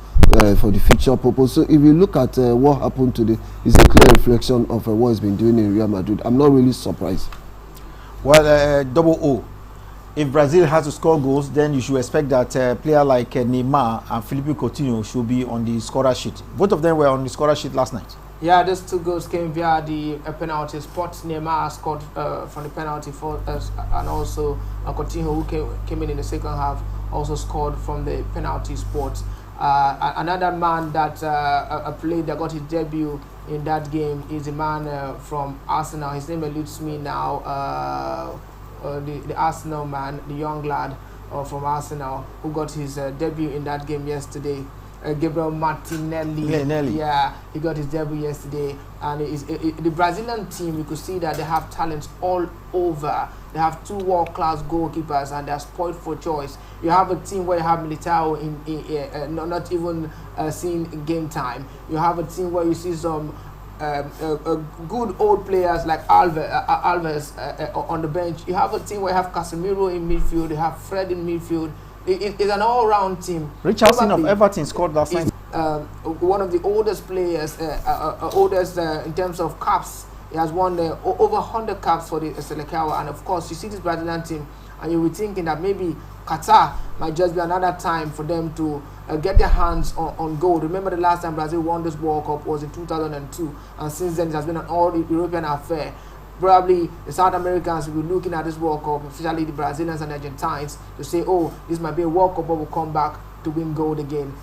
for the future purpose. So if you look at what happened today, it's a clear reflection of what he's been doing in Real Madrid. I'm not really surprised. Well, double O. If Brazil has to score goals, then you should expect that a player like Neymar and Felipe Coutinho should be on the scorer sheet. Both of them were on the scorer sheet last night. Yeah, those 2 goals came via the penalty spot. Neymar scored from the penalty for us, and also Coutinho, who came in the second half, also scored from the penalty spot. Another man that played that got his debut in that game is a man from Arsenal. His name eludes me now. The Arsenal man, the young lad from Arsenal, who got his debut in that game yesterday. Gabriel Martinelli. Yeah, he got his debut yesterday. And the Brazilian team, you could see that they have talents all over. They have 2 world-class goalkeepers, and they're spoiled for choice. You have a team where you have Militao not even seeing game time. You have a team where you see some good old players like Alves on the bench. You have a team where you have Casemiro in midfield, you have Fred in midfield. It's an all-round team. Richardson of Everton scored last night. One of the oldest players, oldest in terms of caps. He has won over 100 caps for the Senegal, and of course you see this Brazilian team and you'll be thinking that maybe Qatar might just be another time for them to get their hands on gold. Remember, the last time Brazil won this World Cup was in 2002, and since then it has been an all-European affair. Probably the South Americans will be looking at this World Cup, especially the Brazilians and Argentines, to say, oh, this might be a World Cup, but we'll come back to win gold again.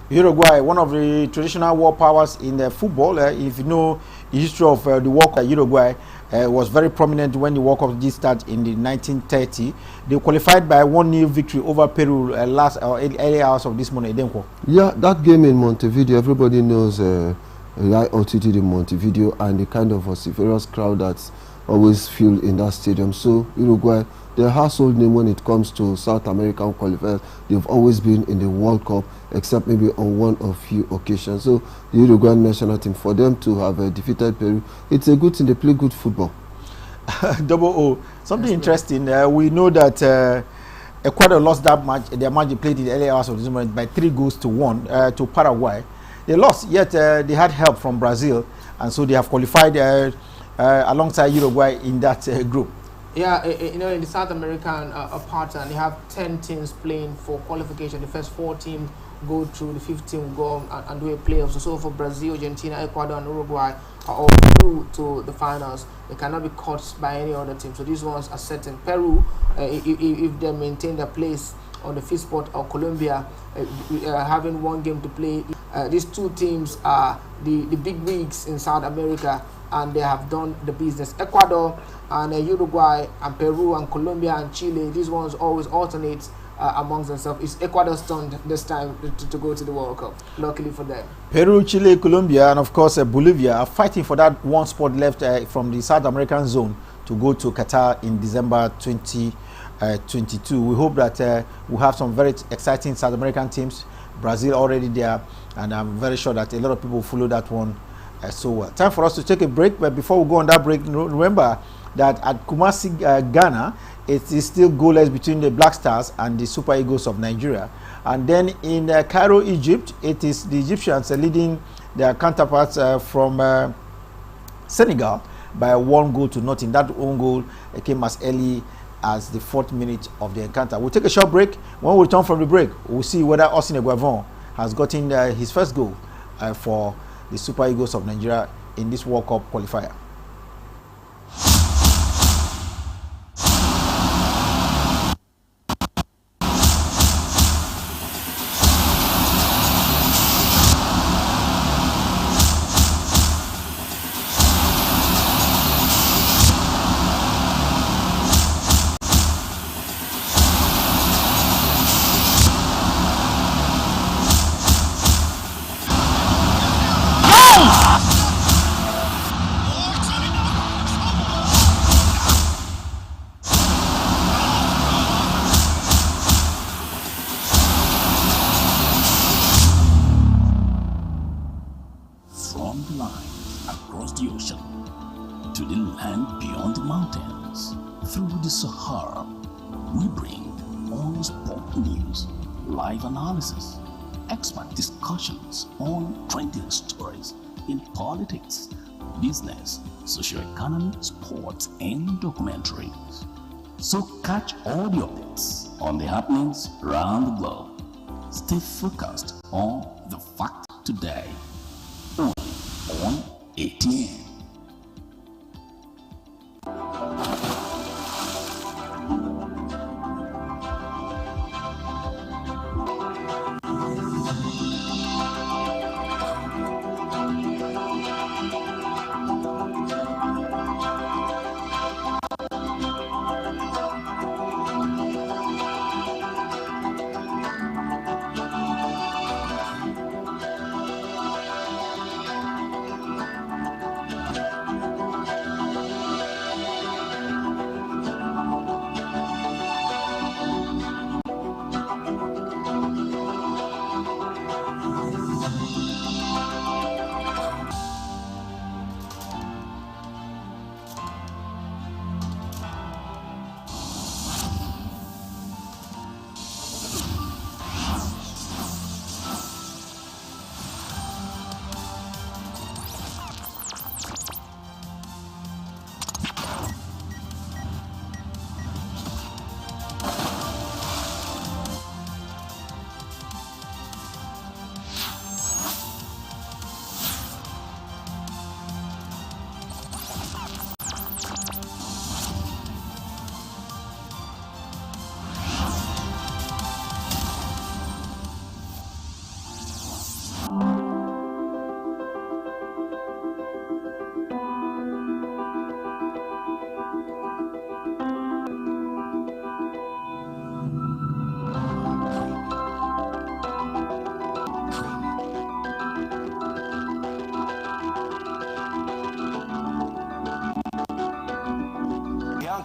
Uruguay, one of the traditional world powers in football. If you know the history of the World Cup, Uruguay was very prominent when the World Cup did start in the 1930. They qualified by 1-0 victory over Peru early hours of this morning. Yeah, that game in Montevideo, everybody knows high altitude in Montevideo and the kind of vociferous crowd that's always fueled in that stadium. So Uruguay, their household name when it comes to South American qualifiers. They've always been in the World Cup, except maybe on one or few occasions. So the Uruguayan national team, for them to have defeated Peru, it's a good thing. They play good football. Double O. Something interesting. We know that Ecuador lost that match. Their match they played in the early hours of this morning by 3-1 to Paraguay. They lost, yet they had help from Brazil, and so they have qualified alongside Uruguay in that group. Yeah, in the South American pattern, they have 10 teams playing for qualification. The first 4 teams go through, the 5th team go and do a playoff. So for Brazil, Argentina, Ecuador, and Uruguay are all through to the finals. They cannot be caught by any other team. So these ones are certain. Peru, if they maintain their place on the 5th spot, or Colombia, having 1 game to play, These two teams are the big wigs in South America, and they have done the business. Ecuador and Uruguay and Peru and Colombia and Chile, these ones always alternate amongst themselves. It's Ecuador's turn this time to go to the World Cup, luckily for them. Peru, Chile, Colombia, and of course Bolivia are fighting for that one spot left from the South American zone to go to Qatar in December 2022. We hope that we'll have some very exciting South American teams. Brazil already there, and I'm very sure that a lot of people follow that one so well. Time for us to take a break, but before we go on that break, remember that at Kumasi, Ghana, it is still goalless between the Black Stars and the Super Eagles of Nigeria. And then in Cairo, Egypt, it is the Egyptians leading their counterparts from Senegal by 1-0. That own goal came as early as the 4th minute of the encounter. We'll take a short break. When we return from the break, we'll see whether Austin Eguavon has gotten his first goal for the Super Eagles of Nigeria in this World Cup qualifier. Expert discussions on trending stories in politics, business, socio-economy, sports, and documentaries. So catch all the updates on the happenings around the globe. Stay focused on the fact today. Only on ATN.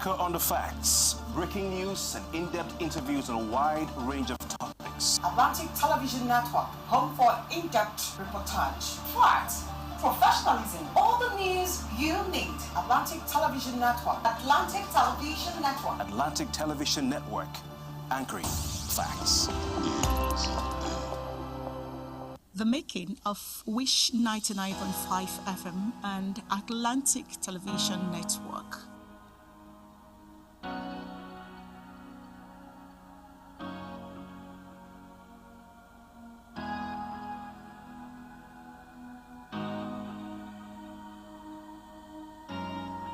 On the facts, breaking news, and in-depth interviews on a wide range of topics. Atlantic Television Network, home for in-depth reportage, facts, professionalism, all the news you need. Atlantic Television Network. Atlantic Television Network. Atlantic Television Network, anchoring facts. The making of Wish 99.5 FM and Atlantic Television Network.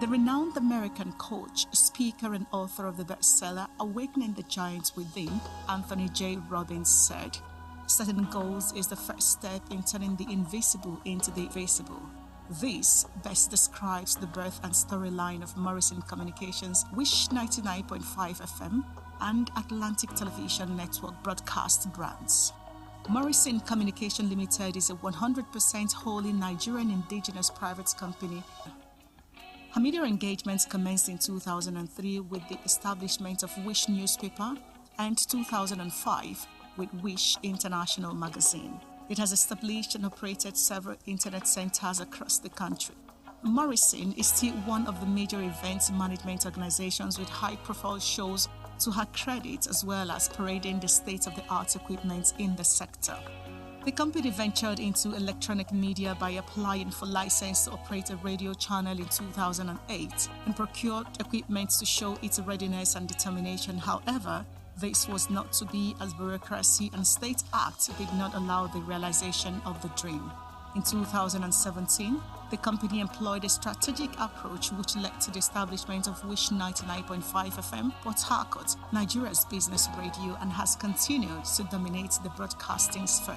The renowned American coach, speaker, and author of the bestseller Awakening the Giants Within, Anthony J. Robbins, said, Setting goals is the first step in turning the invisible into the visible. This best describes the birth and storyline of Morrison Communications' Wish 99.5 FM and Atlantic Television Network broadcast brands. Morrison Communication Limited is a 100% wholly Nigerian indigenous private company. Her media engagements commenced in 2003 with the establishment of Wish newspaper and 2005 with Wish International magazine. It has established and operated several internet centers across the country. Morrison is still one of the major event management organizations with high-profile shows to her credit, as well as parading the state-of-the-art equipment in the sector. The company ventured into electronic media by applying for license to operate a radio channel in 2008 and procured equipment to show its readiness and determination. However, this was not to be, as bureaucracy and state act did not allow the realization of the dream. In 2017, the company employed a strategic approach which led to the establishment of Wish 99.5 FM, Port Harcourt, Nigeria's business radio, and has continued to dominate the broadcasting sphere.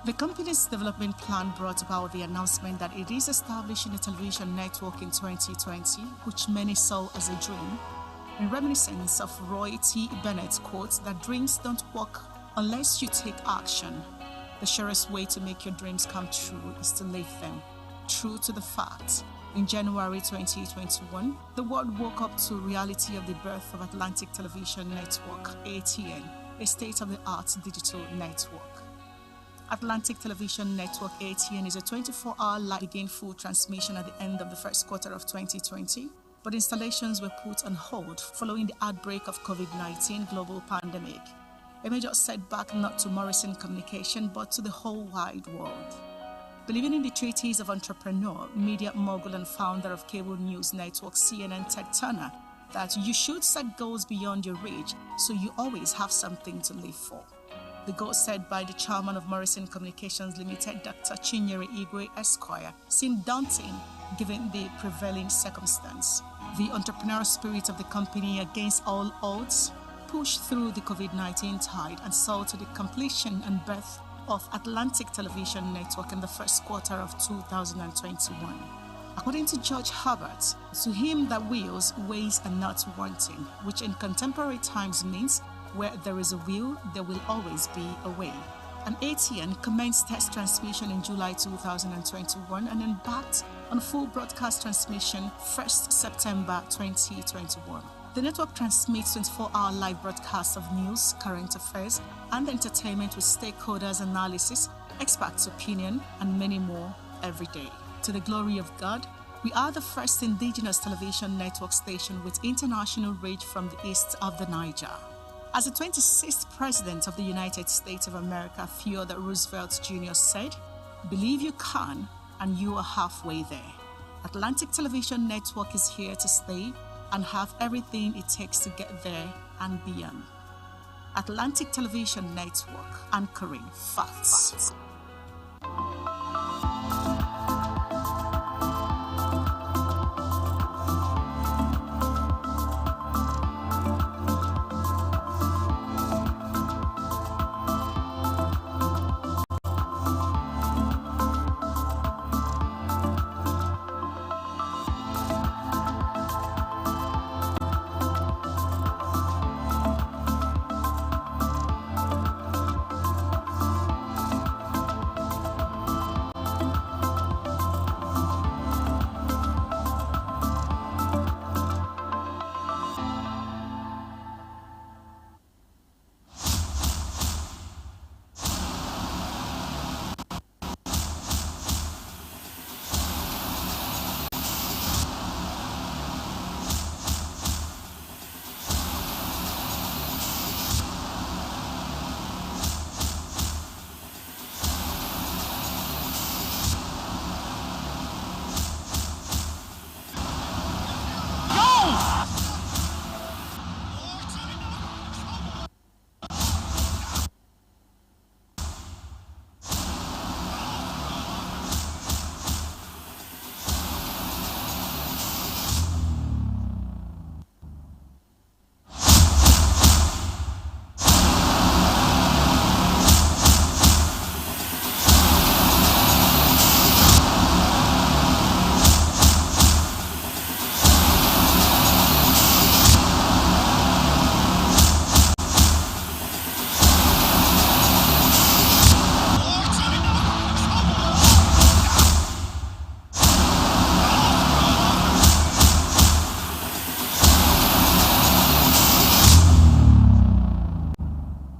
The company's development plan brought about the announcement that it is establishing a television network in 2020, which many saw as a dream, in reminiscence of Roy T. Bennett's quote that dreams don't work unless you take action. The surest way to make your dreams come true is to live them. True to the fact, in January 2021, the world woke up to reality of the birth of Atlantic Television Network, ATN, a state-of-the-art digital network. Atlantic Television Network, ATN, is a 24-hour live begin full transmission at the end of the first quarter of 2020, but installations were put on hold following the outbreak of COVID-19 global pandemic. A major setback not to Morrison Communication, but to the whole wide world. Believing in the treatise of entrepreneur, media mogul and founder of cable news network CNN, Ted Turner, that you should set goals beyond your reach so you always have something to live for. The goal set by the chairman of Morrison Communications Limited, Dr. Chinyere Igwe Esquire, seemed daunting given the prevailing circumstance. The entrepreneurial spirit of the company, against all odds, pushed through the COVID-19 tide and saw to the completion and birth of Atlantic Television Network in the first quarter of 2021. According to George Herbert, to him that wills, ways are not wanting, which in contemporary times means where there is a will, there will always be a way. An ATN commenced test transmission in July 2021 and embarked on full broadcast transmission 1st September 2021. The network transmits 24-hour live broadcasts of news, current affairs, and entertainment with stakeholders' analysis, experts' opinion, and many more every day. To the glory of God, we are the first indigenous television network station with international reach from the east of the Niger. As the 26th President of the United States of America, Theodore Roosevelt Jr. said, "Believe you can, and you are halfway there." Atlantic Television Network is here to stay and have everything it takes to get there and beyond. Atlantic Television Network, anchoring facts.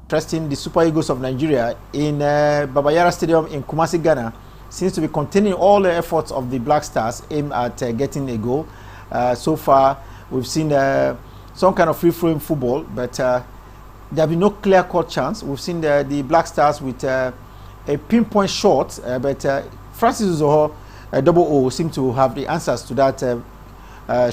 Interesting, the Super Eagles of Nigeria in Baba Yara Stadium in Kumasi, Ghana, seems to be containing all the efforts of the Black Stars aimed at getting a goal. So far, we've seen some kind of free-flowing football, but there have been no clear-cut chance. We've seen the Black Stars with a pinpoint shot, but Francis Uzoho, double O, seem to have the answers to that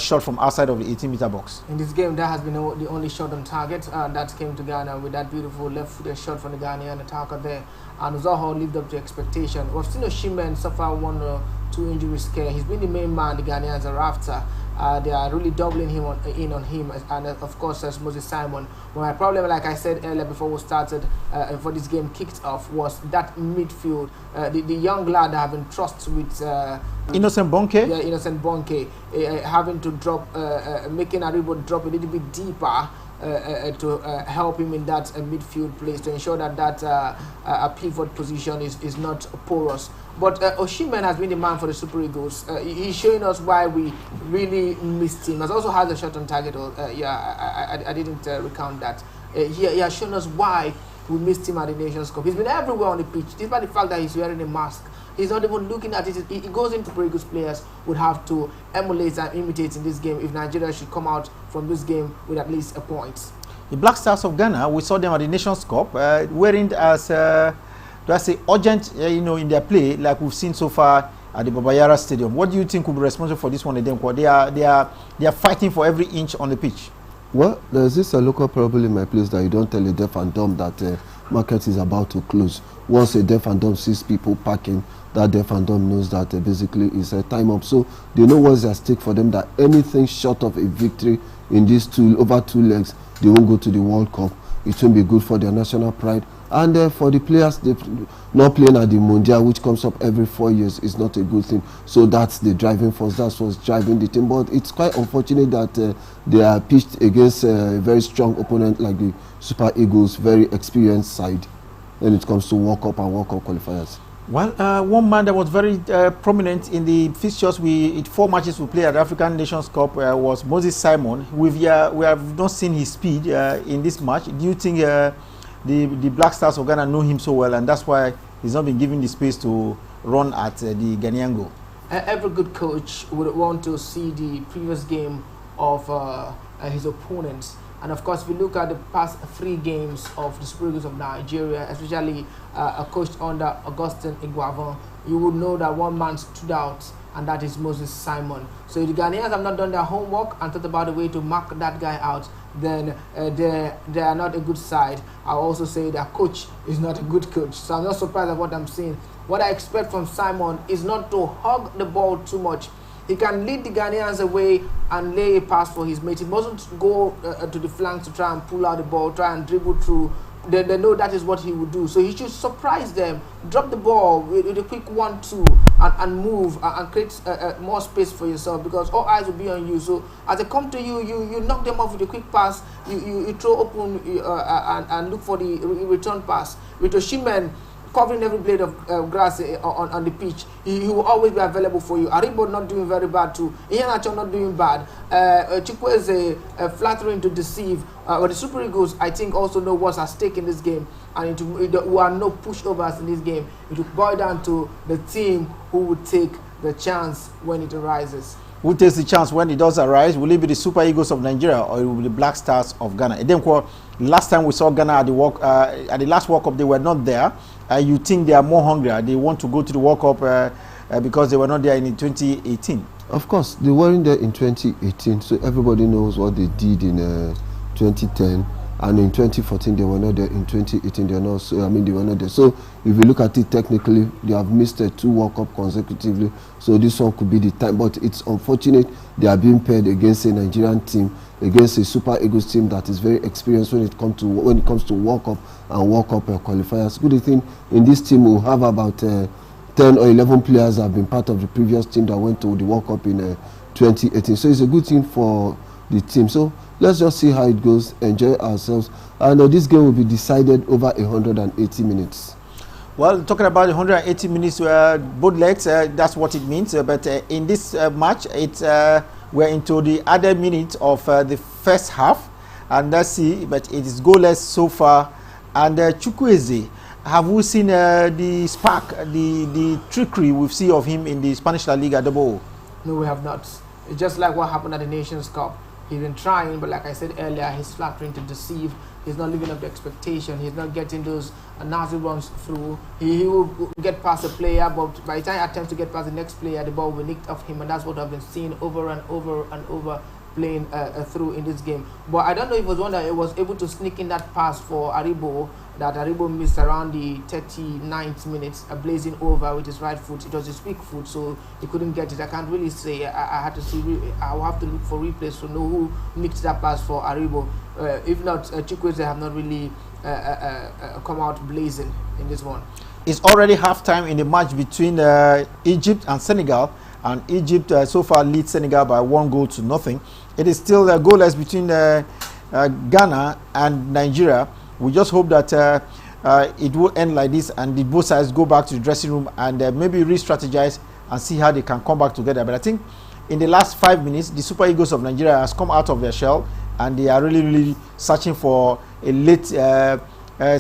shot from outside of the 18-meter box. In this game, that has been the only shot on target that came to Ghana with that beautiful left-footed shot from the Ghanaian attacker there. And Uzoho lived up to expectation. We've seen Osimhen suffer 1 or 2 injury scare. He's been the main man the Ghanaians are after. They are really doubling him in on him, and of course as Moses Simon. Well, my problem, like I said earlier before we started, before this game kicked off, was that midfield. The young lad having trust with Innocent Bonke. Yeah, Innocent Bonke, having to drop, making Aribo drop a little bit deeper. To help him in that midfield place to ensure that a pivot position is not porous. But Osimhen has been the man for the Super Eagles. He's showing us why we really missed him. He also has a shot on target. I didn't recount that. He has shown us why we missed him at the Nations Cup. He's been everywhere on the pitch, despite the fact that he's wearing a mask. He's not even looking at it. He goes into Super Eagles players would have to emulate and imitate in this game if Nigeria should come out from this game with at least a point. The Black Stars of Ghana, we saw them at the Nations Cup, wearing as urgent, in their play, like we've seen so far at the Baba Yara Stadium. What do you think will be responsible for this one? They are fighting for every inch on the pitch. Well, there's this local problem in my place that you don't tell a deaf and dumb that market is about to close. Once a deaf and dumb sees people parking, that deaf and dumb knows that basically it's a time up. So they know what's at stake for them, that anything short of a victory in these over 2 legs, they won't go to the World Cup. It won't be good for their national pride. And for the players, they not playing at the Mondial, which comes up every 4 years, is not a good thing. So that's the driving force. That's what's driving the team. But it's quite unfortunate that they are pitched against a very strong opponent like the Super Eagles, very experienced side when it comes to World Cup and World Cup qualifiers. Well, one man that was very prominent in the fixtures, 4 matches we played at the African Nations Cup was Moses Simon. We have not seen his speed in this match. Do you think the Black Stars of Ghana know him so well, and that's why he's not been given the space to run at the Ghanaian goal? Every good coach would want to see the previous game of his opponents. And of course, if you look at the past 3 games of the Super Eagles of Nigeria, especially coached under Augustin Iguavon, you would know that one man stood out, and that is Moses Simon. So if the Ghanaians have not done their homework and thought about a way to mark that guy out, then they are not a good side. I also say their coach is not a good coach. So I'm not surprised at what I'm seeing. What I expect from Simon is not to hug the ball too much. He can lead the Ghanaians away and lay a pass for his mate. He mustn't go to the flanks to try and pull out the ball, try and dribble through. They know that is what he would do. So he should surprise them, drop the ball with a quick 1-2 and move and create more space for yourself, because all eyes will be on you. So as they come to you, you knock them off with a quick pass, you throw open and look for the return pass. With Osimhen covering every blade of grass on the pitch, he will always be available for you. Aribo not doing very bad too. Iheanacho not doing bad. Chukwueze flattering to deceive. But the Super Eagles, I think, also know what's at stake in this game, and who are no pushovers in this game. It will boil down to the team who would take the chance when it arises. Who takes the chance when it does arise? Will it be the Super Eagles of Nigeria, or it will be the Black Stars of Ghana? And then, last time we saw Ghana at the last World Cup, they were not there. You think they are more hungry? They want to go to the World Cup because they were not there in 2018? Of course, they weren't there in 2018, so everybody knows what they did in 2010. And in 2014, they were not there. In 2018, they were not. So, they were not there. So, if you look at it technically, they have missed 2 World Cup consecutively. So, this one could be the time. But it's unfortunate they are being paired against a Nigerian team, against a Super Eagles team that is very experienced when it comes to World Cup and World Cup qualifiers. Good thing in this team we'll have about 10 or 11 players that have been part of the previous team that went to the World Cup in 2018. So, it's a good thing for the team. So, let's just see how it goes, enjoy ourselves. And this game will be decided over 180 minutes. Well, talking about 180 minutes, both legs, that's what it means. But in this match, we're into the other minute of the first half. And let's see, but it is goalless so far And Chukwueze, have we seen the spark, the trickery we see of him in the Spanish La Liga double? No, we have not. It's just like what happened at the Nations Cup. He's been trying, but like I said earlier, he's flattering to deceive. He's not living up to expectation. He's not getting those nasty runs through. He will get past the player, but by the time he attempts to get past the next player, the ball will nicked off him, and that's what I've been seeing over and over and over playing through in this game. But I don't know if it was one that was able to sneak in that pass for Aribo, that Aribo missed around the 39th minute, blazing over with his right foot. It was his weak foot, so he couldn't get it. I can't really say. I had to see. I will have to look for replays to know who nicked that pass for Aribo. If not, Chukwueze have not really come out blazing in this one. It's already halftime in the match between Egypt and Senegal, and Egypt so far leads Senegal by 1-0. It is still goalless between Ghana and Nigeria. We just hope that it will end like this and the both sides go back to the dressing room and maybe re-strategize and see how they can come back together. But I think in the last 5 minutes, the Super Eagles of Nigeria has come out of their shell and they are really searching for a late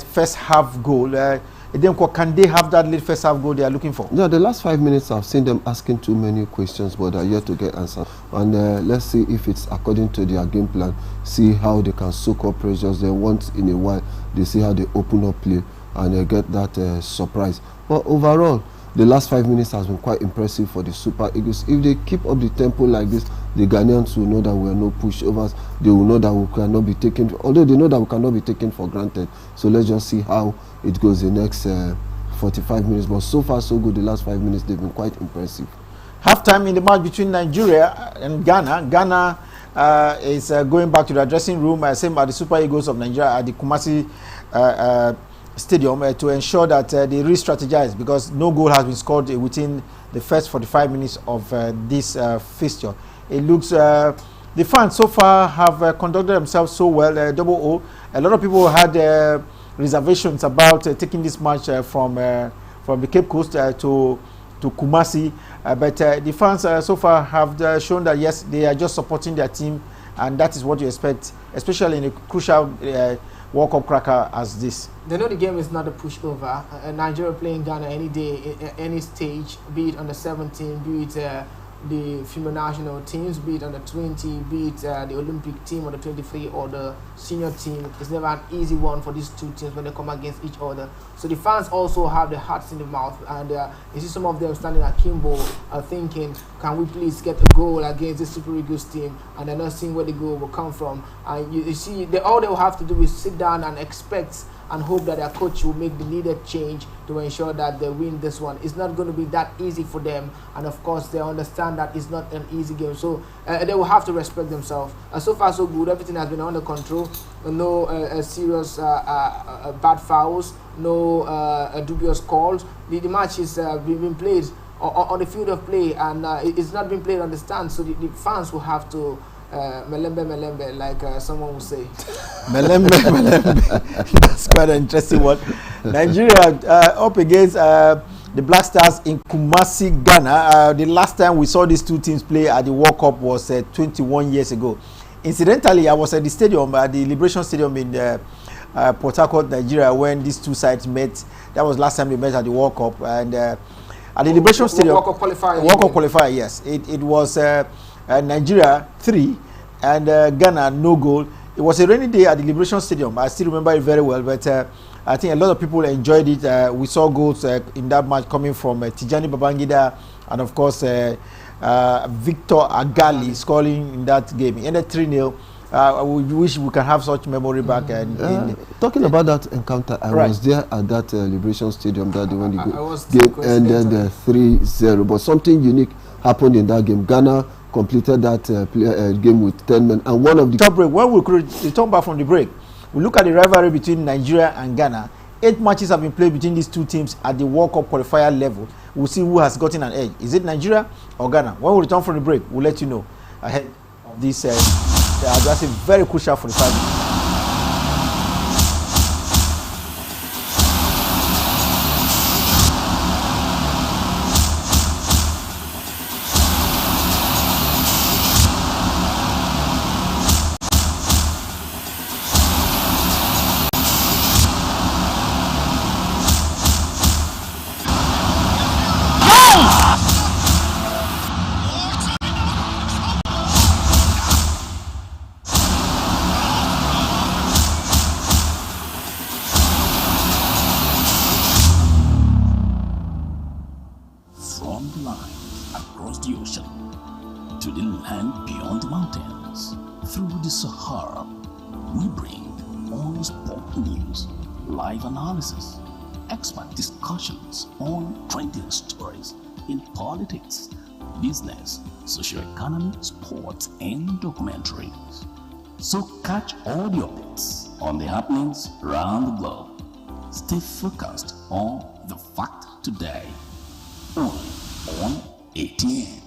first half goal. Then can they have that late first half goal they are looking for? Yeah, the last 5 minutes I've seen them asking too many questions, but they're yet to get answers. And let's see if it's according to their game plan. See how they can soak up pressures. Then once in a while, they see how they open up play and get that surprise. But overall, the last 5 minutes has been quite impressive for the Super Eagles. If they keep up the tempo like this, the Ghanaians will know that we are no pushovers. They will know that we cannot be taken, although they know that we cannot be taken for granted. So let's just see how it goes the next 45 minutes. But so far so good. The last 5 minutes they've been quite impressive. Halftime in the match between Nigeria and Ghana. Ghana is going back to their dressing room, same as the Super Eagles of Nigeria at the Kumasi Stadium to ensure that they re-strategize, because no goal has been scored within the first 45 minutes of this fixture. It looks the fans so far have conducted themselves so well. Double-O. A lot of people had reservations about taking this match from the Cape Coast to Kumasi, but the fans so far have shown that yes, they are just supporting their team, and that is what you expect, especially in a crucial World Cup cracker as this. They know the game is not a pushover. Nigeria playing Ghana any day, any stage, be it under 17, be it the female national teams, be it under 20, be it the Olympic team under 23 or the senior team. It's never an easy one for these two teams when they come against each other. So the fans also have their hearts in the mouth, and you see some of them standing akimbo thinking, can we please get a goal against this Super Eagles team? And they're not seeing where the goal will come from. And you see, all they will have to do is sit down and expect and hope that their coach will make the needed change to ensure that they win this one. It's not going to be that easy for them, and of course they understand that it's not an easy game, so they will have to respect themselves. So far so good, everything has been under control. No serious bad fouls, no dubious calls. The match is being played on the field of play, and it's not being played on the stand, so the fans will have to melembe, like someone would say. Melembe. That's quite an interesting one. Nigeria up against the Black Stars in Kumasi, Ghana. The last time we saw these two teams play at the World Cup was 21 years ago. Incidentally, I was at the stadium, at the Liberation Stadium in Port Harcourt, Nigeria, when these two sides met. That was last time they met at the World Cup. And at the Liberation Stadium, World Cup qualifier. World Cup qualifier, yes. It was Nigeria 3 and Ghana no goal. It was a rainy day at the Liberation Stadium. I still remember it very well, but I think a lot of people enjoyed it. We saw goals in that match coming from Tijani Babangida and of course Victor Agali scoring in that game. It ended 3-0. We wish we can have such memory back. Talking about that encounter, I was there at that Liberation Stadium that day when the game ended 3-0. But something unique happened in that game. Ghana completed that game with 10 men, and one of the top break. When we could return back from the break, we look at the rivalry between Nigeria and Ghana. 8 matches have been played between these two teams at the World Cup qualifier level. We'll see who has gotten an edge. Is it Nigeria or Ghana? When we return from the break, we'll let you know ahead of this. That's very crucial for the fight. and beyond the mountains, through the Sahara, we bring all sport news, live analysis, expert discussions on trending stories in politics, business, socio-economy, sports, and documentaries. So catch all the updates on the happenings around the globe. Stay focused on the fact today, only on ATN.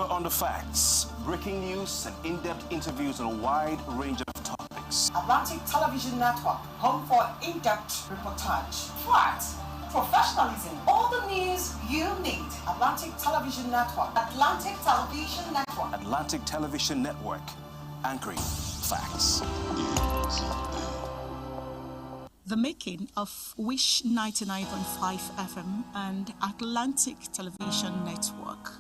On the facts, breaking news and in-depth interviews on a wide range of topics. Atlantic Television Network, home for in-depth reportage, facts, professionalism, all the news you need. Atlantic Television Network, Atlantic Television Network. Atlantic Television Network, anchoring facts. The making of Wish 99.5 FM and Atlantic Television Network.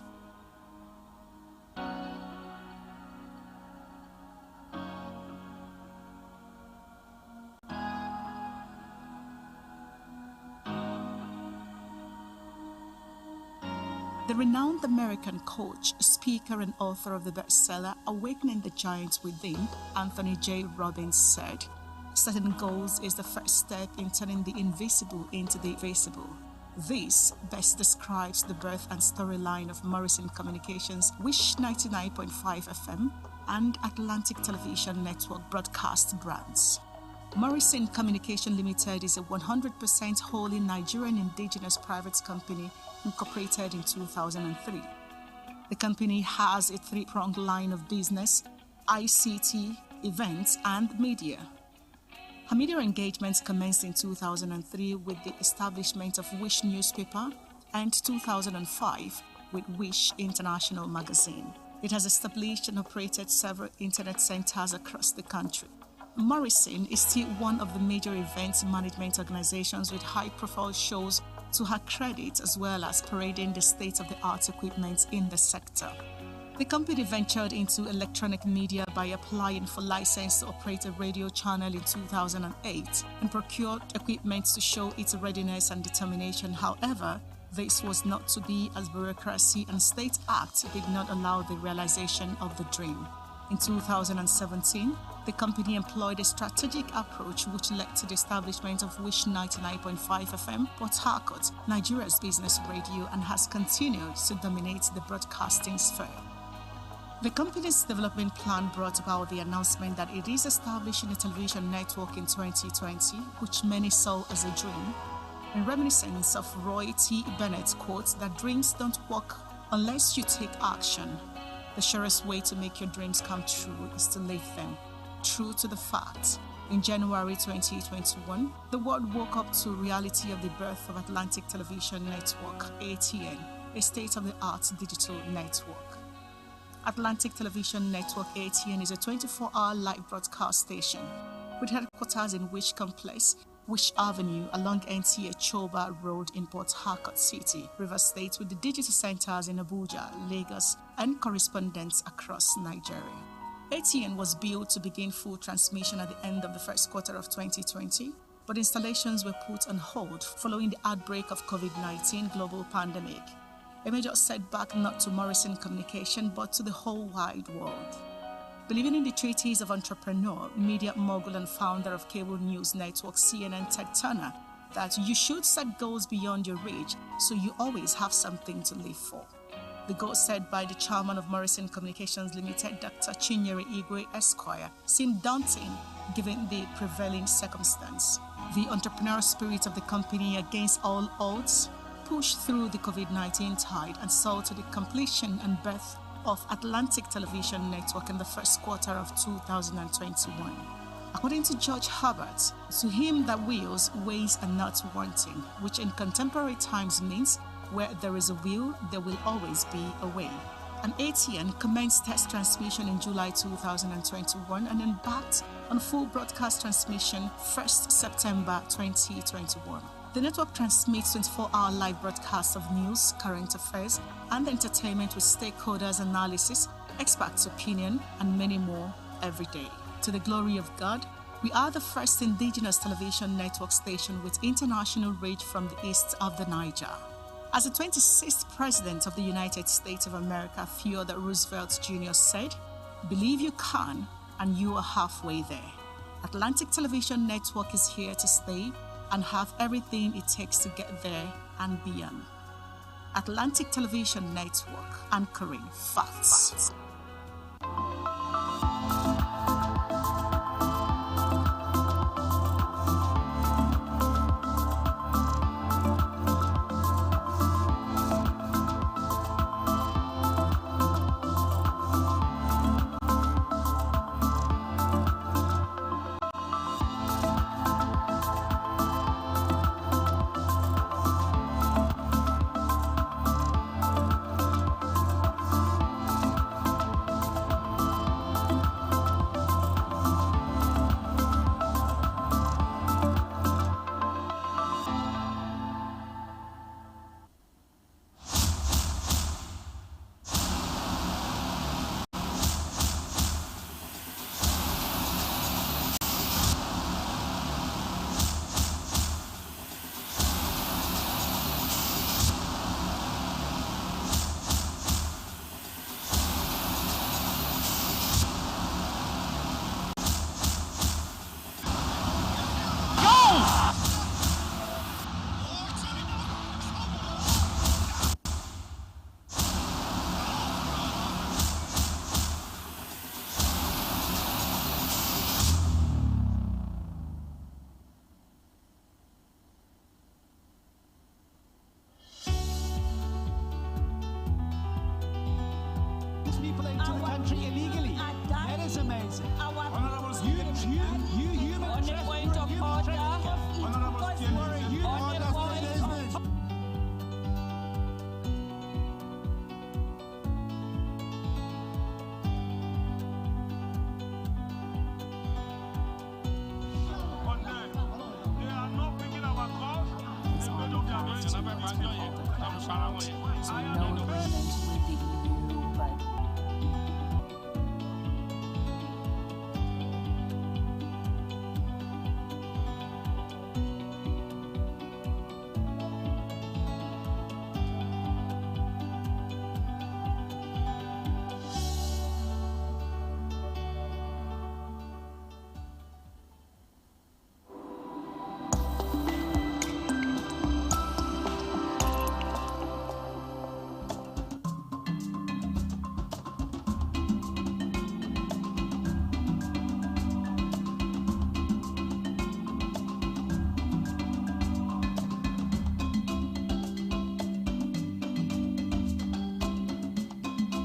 The renowned American coach, speaker, and author of the bestseller Awakening the Giant Within, Anthony J. Robbins, said, "Setting goals is the first step in turning the invisible into the visible." This best describes the birth and storyline of Morrison Communications' Wish 99.5 FM and Atlantic Television Network broadcast brands. Morrison Communication Limited is a 100% wholly Nigerian indigenous private company incorporated in 2003. The company has a three-pronged line of business: ICT, events, and media. Her media engagements commenced in 2003 with the establishment of Wish newspaper and 2005 with Wish International magazine. It has established and operated several internet centers across the country. Morrison is still one of the major events management organizations with high-profile shows to her credit, as well as parading the state-of-the-art equipment in the sector. The company ventured into electronic media by applying for license to operate a radio channel in 2008 and procured equipment to show its readiness and determination. However, this was not to be, as bureaucracy and state act did not allow the realization of the dream. In 2017, the company employed a strategic approach which led to the establishment of Wish 99.5 FM, Port Harcourt, Nigeria's business radio, and has continued to dominate the broadcasting sphere. The company's development plan brought about the announcement that it is establishing a television network in 2020, which many saw as a dream, in reminiscence of Roy T. Bennett's quote that dreams don't work unless you take action. The surest way to make your dreams come true is to live them. True to the fact, in January 2021, the world woke up to reality of the birth of Atlantic Television Network, ATN. a state-of-the-art digital network. Atlantic Television Network ATN is a 24-hour live broadcast station with headquarters in Wish Complex, Wish Avenue along NTA Choba Road in Port Harcourt City, Rivers State, with the digital centers in Abuja, Lagos, and correspondents across Nigeria. ATN was built to begin full transmission at the end of the first quarter of 2020, but installations were put on hold following the outbreak of COVID-19 global pandemic, a major setback not to Morrison communication but to the whole wide world. Believing in the treatise of entrepreneur, media mogul and founder of cable news network CNN Ted Turner, that you should set goals beyond your reach so you always have something to live for. The goal set by the chairman of Morrison Communications Limited, Dr. Chinyere Igwe Esquire, seemed daunting given the prevailing circumstance. The entrepreneurial spirit of the company, against all odds, pushed through the COVID-19 tide and saw to the completion and birth of Atlantic Television Network in the first quarter of 2021. According to George Herbert, to him that wills, ways are not wanting, which in contemporary times means where there is a will, there will always be a way. And ATN commenced test transmission in July 2021 and embarked on full broadcast transmission 1st September 2021. The network transmits 24-hour live broadcasts of news, current affairs, and entertainment with stakeholders' analysis, experts' opinion, and many more every day. To the glory of God, we are the first indigenous television network station with international reach from the east of the Niger. As the 26th President of the United States of America, Theodore Roosevelt Jr. said, "Believe you can, and you are halfway there." Atlantic Television Network is here to stay and have everything it takes to get there and beyond. Atlantic Television Network, anchoring facts.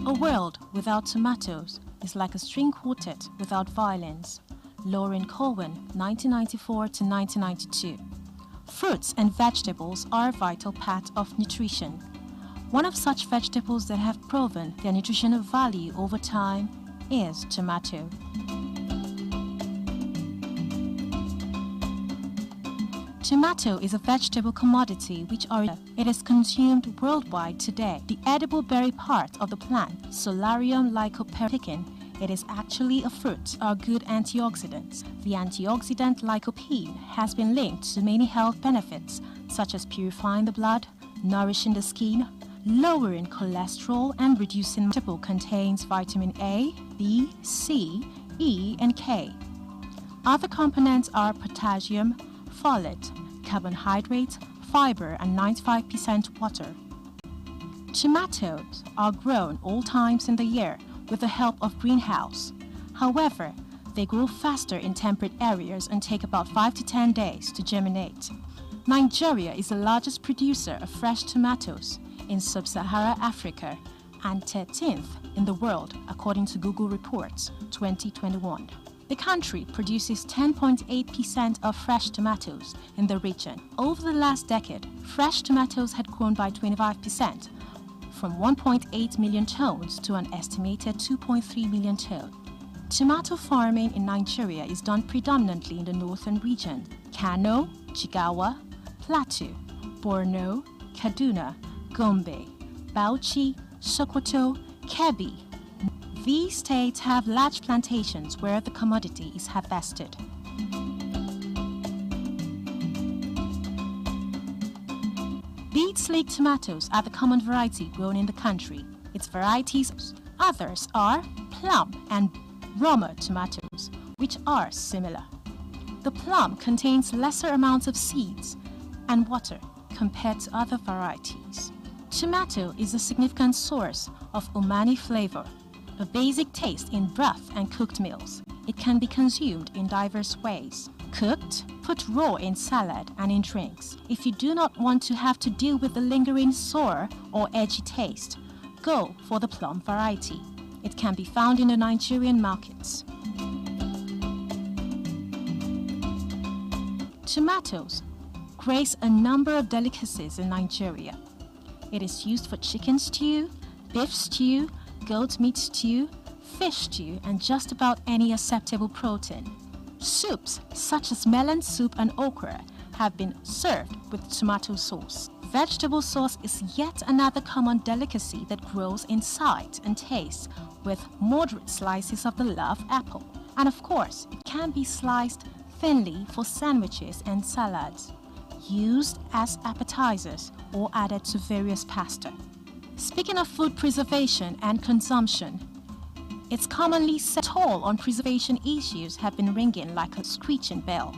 A world without tomatoes is like a string quartet without violins. Lauren Cohen, 1994 to 1992. Fruits and vegetables are a vital part of nutrition. One of such vegetables that have proven their nutritional value over time is tomato. Tomato is a vegetable commodity it is consumed worldwide today. The edible berry part of the plant, Solarium lycopene, it is actually a fruit, are good antioxidants. The antioxidant lycopene has been linked to many health benefits, such as purifying the blood, nourishing the skin, lowering cholesterol, and reducing. Vegetable contains vitamin A, B, C, E, and K. Other components are potassium, folate, carbohydrates, fiber, and 95% water. Tomatoes are grown all times in the year with the help of greenhouse. However, they grow faster in temperate areas and take about 5 to 10 days to germinate. Nigeria is the largest producer of fresh tomatoes in sub-Saharan Africa and 13th in the world according to Google Reports 2021. The country produces 10.8% of fresh tomatoes in the region. Over the last decade, fresh tomatoes had grown by 25%, from 1.8 million tons to an estimated 2.3 million tons. Tomato farming in Nigeria is done predominantly in the northern region: Kano, Jigawa, Plateau, Borno, Kaduna, Gombe, Bauchi, Sokoto, Kebbi. These states have large plantations where the commodity is harvested. Bead sleek tomatoes are the common variety grown in the country. Its varieties, others are plum and Roma tomatoes, which are similar. The plum contains lesser amounts of seeds and water compared to other varieties. Tomato is a significant source of umami flavor, a basic taste in broth and cooked meals. It can be consumed in diverse ways. Cooked, put raw in salad and in drinks. If you do not want to have to deal with the lingering sour or edgy taste, go for the plum variety. It can be found in the Nigerian markets. Tomatoes grace a number of delicacies in Nigeria. It is used for chicken stew, beef stew, goat meat stew, fish stew, and just about any acceptable protein. Soups such as melon soup and okra have been served with tomato sauce. Vegetable sauce is yet another common delicacy that grows in sight and taste with moderate slices of the love apple. And of course, it can be sliced thinly for sandwiches and salads, used as appetizers or added to various pasta. Speaking of food preservation and consumption, it's commonly said toll on preservation issues have been ringing like a screeching bell.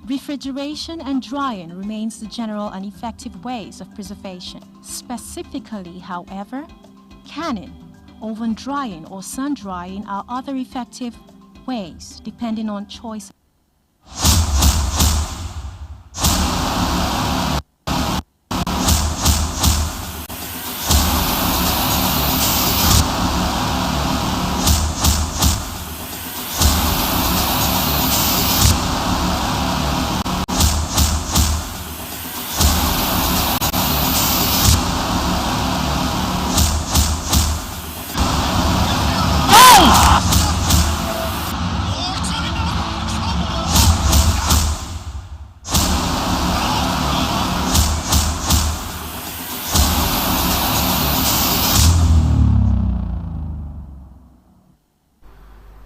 Refrigeration and drying remains the general and effective ways of preservation. Specifically, however, canning, oven drying or sun drying are other effective ways depending on choice.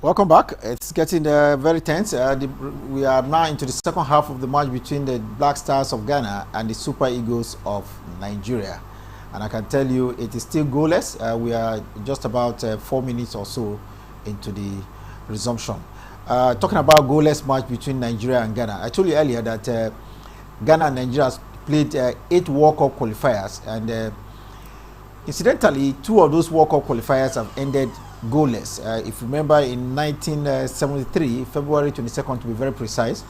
Welcome back. It's getting very tense. We are now into the second half of the match between the Black Stars of Ghana and the Super Eagles of Nigeria. And I can tell you it is still goalless. We are just about 4 minutes or so into the resumption. Talking about goalless match between Nigeria and Ghana. I told you earlier that Ghana and Nigeria played 8 World Cup qualifiers. And incidentally, 2 of those World Cup qualifiers have ended goalless. If you remember, in 1973, February 22nd to be very precise,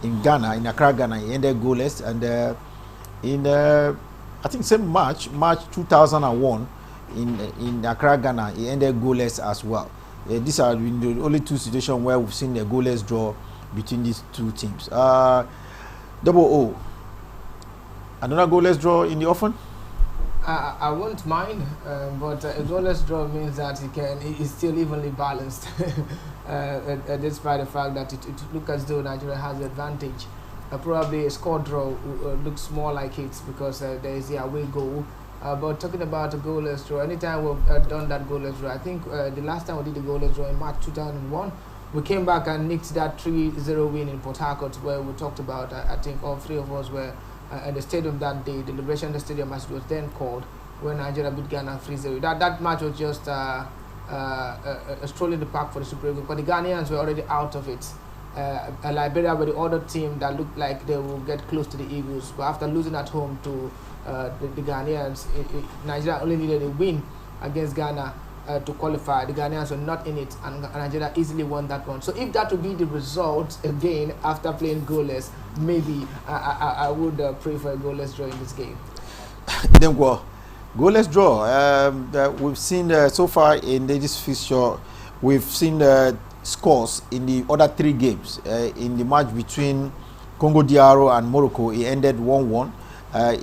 in Ghana, in Accra, Ghana, he ended goalless. And in I think same March 2001, in Accra, Ghana, he ended goalless as well. These are the only 2 situations where we've seen a goalless draw between these 2 teams. Double O, another goalless draw in the offing? I won't mind, but a goalless draw means that it's still evenly balanced, despite the fact that it looks as though Nigeria has the advantage. Probably a score draw looks more like it because there is the away goal. But talking about a goalless draw, anytime we've done that goalless draw, I think the last time we did the goalless draw in March 2001, we came back and nicked that 3-0 win in Port Harcourt, where we talked about, I think all three of us were at the stadium that day. The Liberation of the Stadium, as it was then called, when Nigeria beat Ghana 3-0. That match was just a stroll in the park for the Super Eagles, but the Ghanaians were already out of it. Liberia were the other team that looked like they will get close to the Eagles, but after losing at home to the Ghanaians, Nigeria only needed a win against Ghana to qualify. The Ghanaians were not in it, and Nigeria easily won that one. So if that would be the result again after playing goalless, maybe I would pray for a goalless draw in this game. Then go goalless draw. We've seen so far in this fixture, we've seen scores in the other three games. In the match between Congo DR and Morocco, it ended 1-1.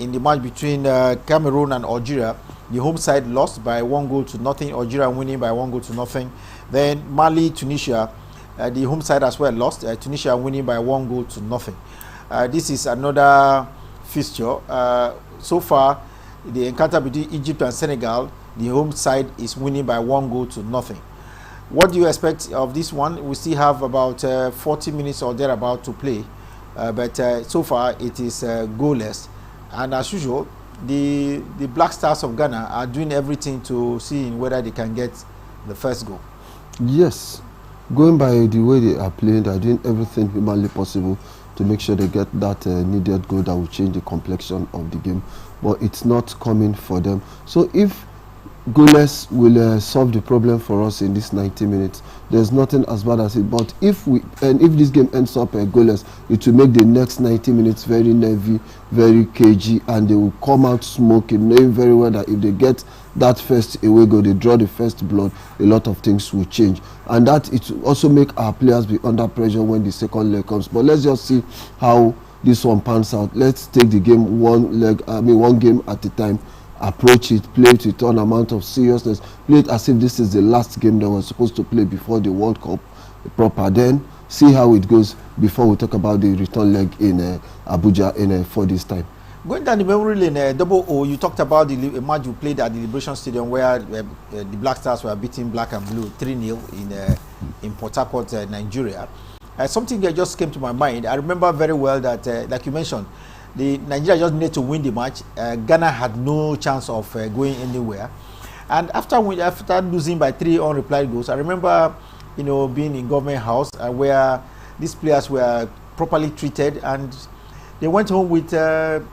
In the match between Cameroon and Algeria, the home side lost by 1-0. Algeria winning by 1-0. Then Mali, Tunisia, the home side as well lost. Tunisia winning by 1-0. This is another fixture. So far, the encounter between Egypt and Senegal, the home side is winning by 1-0. What do you expect of this one? We still have about 40 minutes or thereabout to play, but so far it is goalless. And as usual, the Black Stars of Ghana are doing everything to see whether they can get the first goal. Yes, going by the way they are playing, they are doing everything humanly possible to make sure they get that needed goal that will change the complexion of the game. But it's not coming for them. So if goalless will solve the problem for us in this 90 minutes, there's nothing as bad as it. But if this game ends up goalless, it will make the next 90 minutes very nervy, very cagey, and they will come out smoking, knowing very well that if they get that first away goal, they draw the first blood, a lot of things will change, and that it will also make our players be under pressure when the second leg comes. But let's just see how this one pans out. Let's take the game one game at a time. Approach it, play it with an amount of seriousness, play it as if this is the last game that we're supposed to play before the World Cup proper. Then see how it goes before we talk about the return leg in Abuja for this time. Going down the memory lane, 00, you talked about the match you played at the Liberation Stadium where the Black Stars were beating Black and Blue 3-0 in Port Harcourt, Nigeria. Something that just came to my mind. I remember very well that, like you mentioned, Nigeria just needed to win the match. Ghana had no chance of going anywhere. And after losing by 3 unreplied goals, I remember, being in government house where these players were properly treated, and they went home with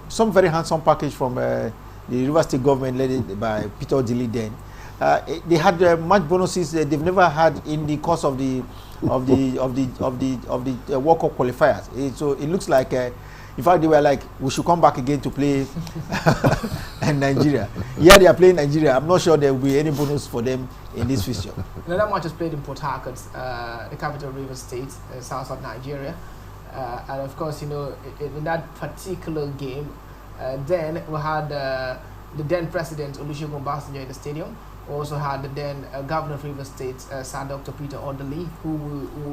some very handsome package from the River State government led by Peter Odili then. They had match bonuses they've never had in the course of the World Cup qualifiers. So it looks like. In fact, they were like, we should come back again to play in Nigeria. Yeah, they are playing Nigeria. I'm not sure there will be any bonus for them in this fixture. Another match is played in Port Harcourt, the capital of Rivers State, south of Nigeria. And of course, in that particular game, then we had the then president, Olusegun Obasanjo, in the stadium. We also had the then governor of Rivers State, Sir Dr. Peter Odili, who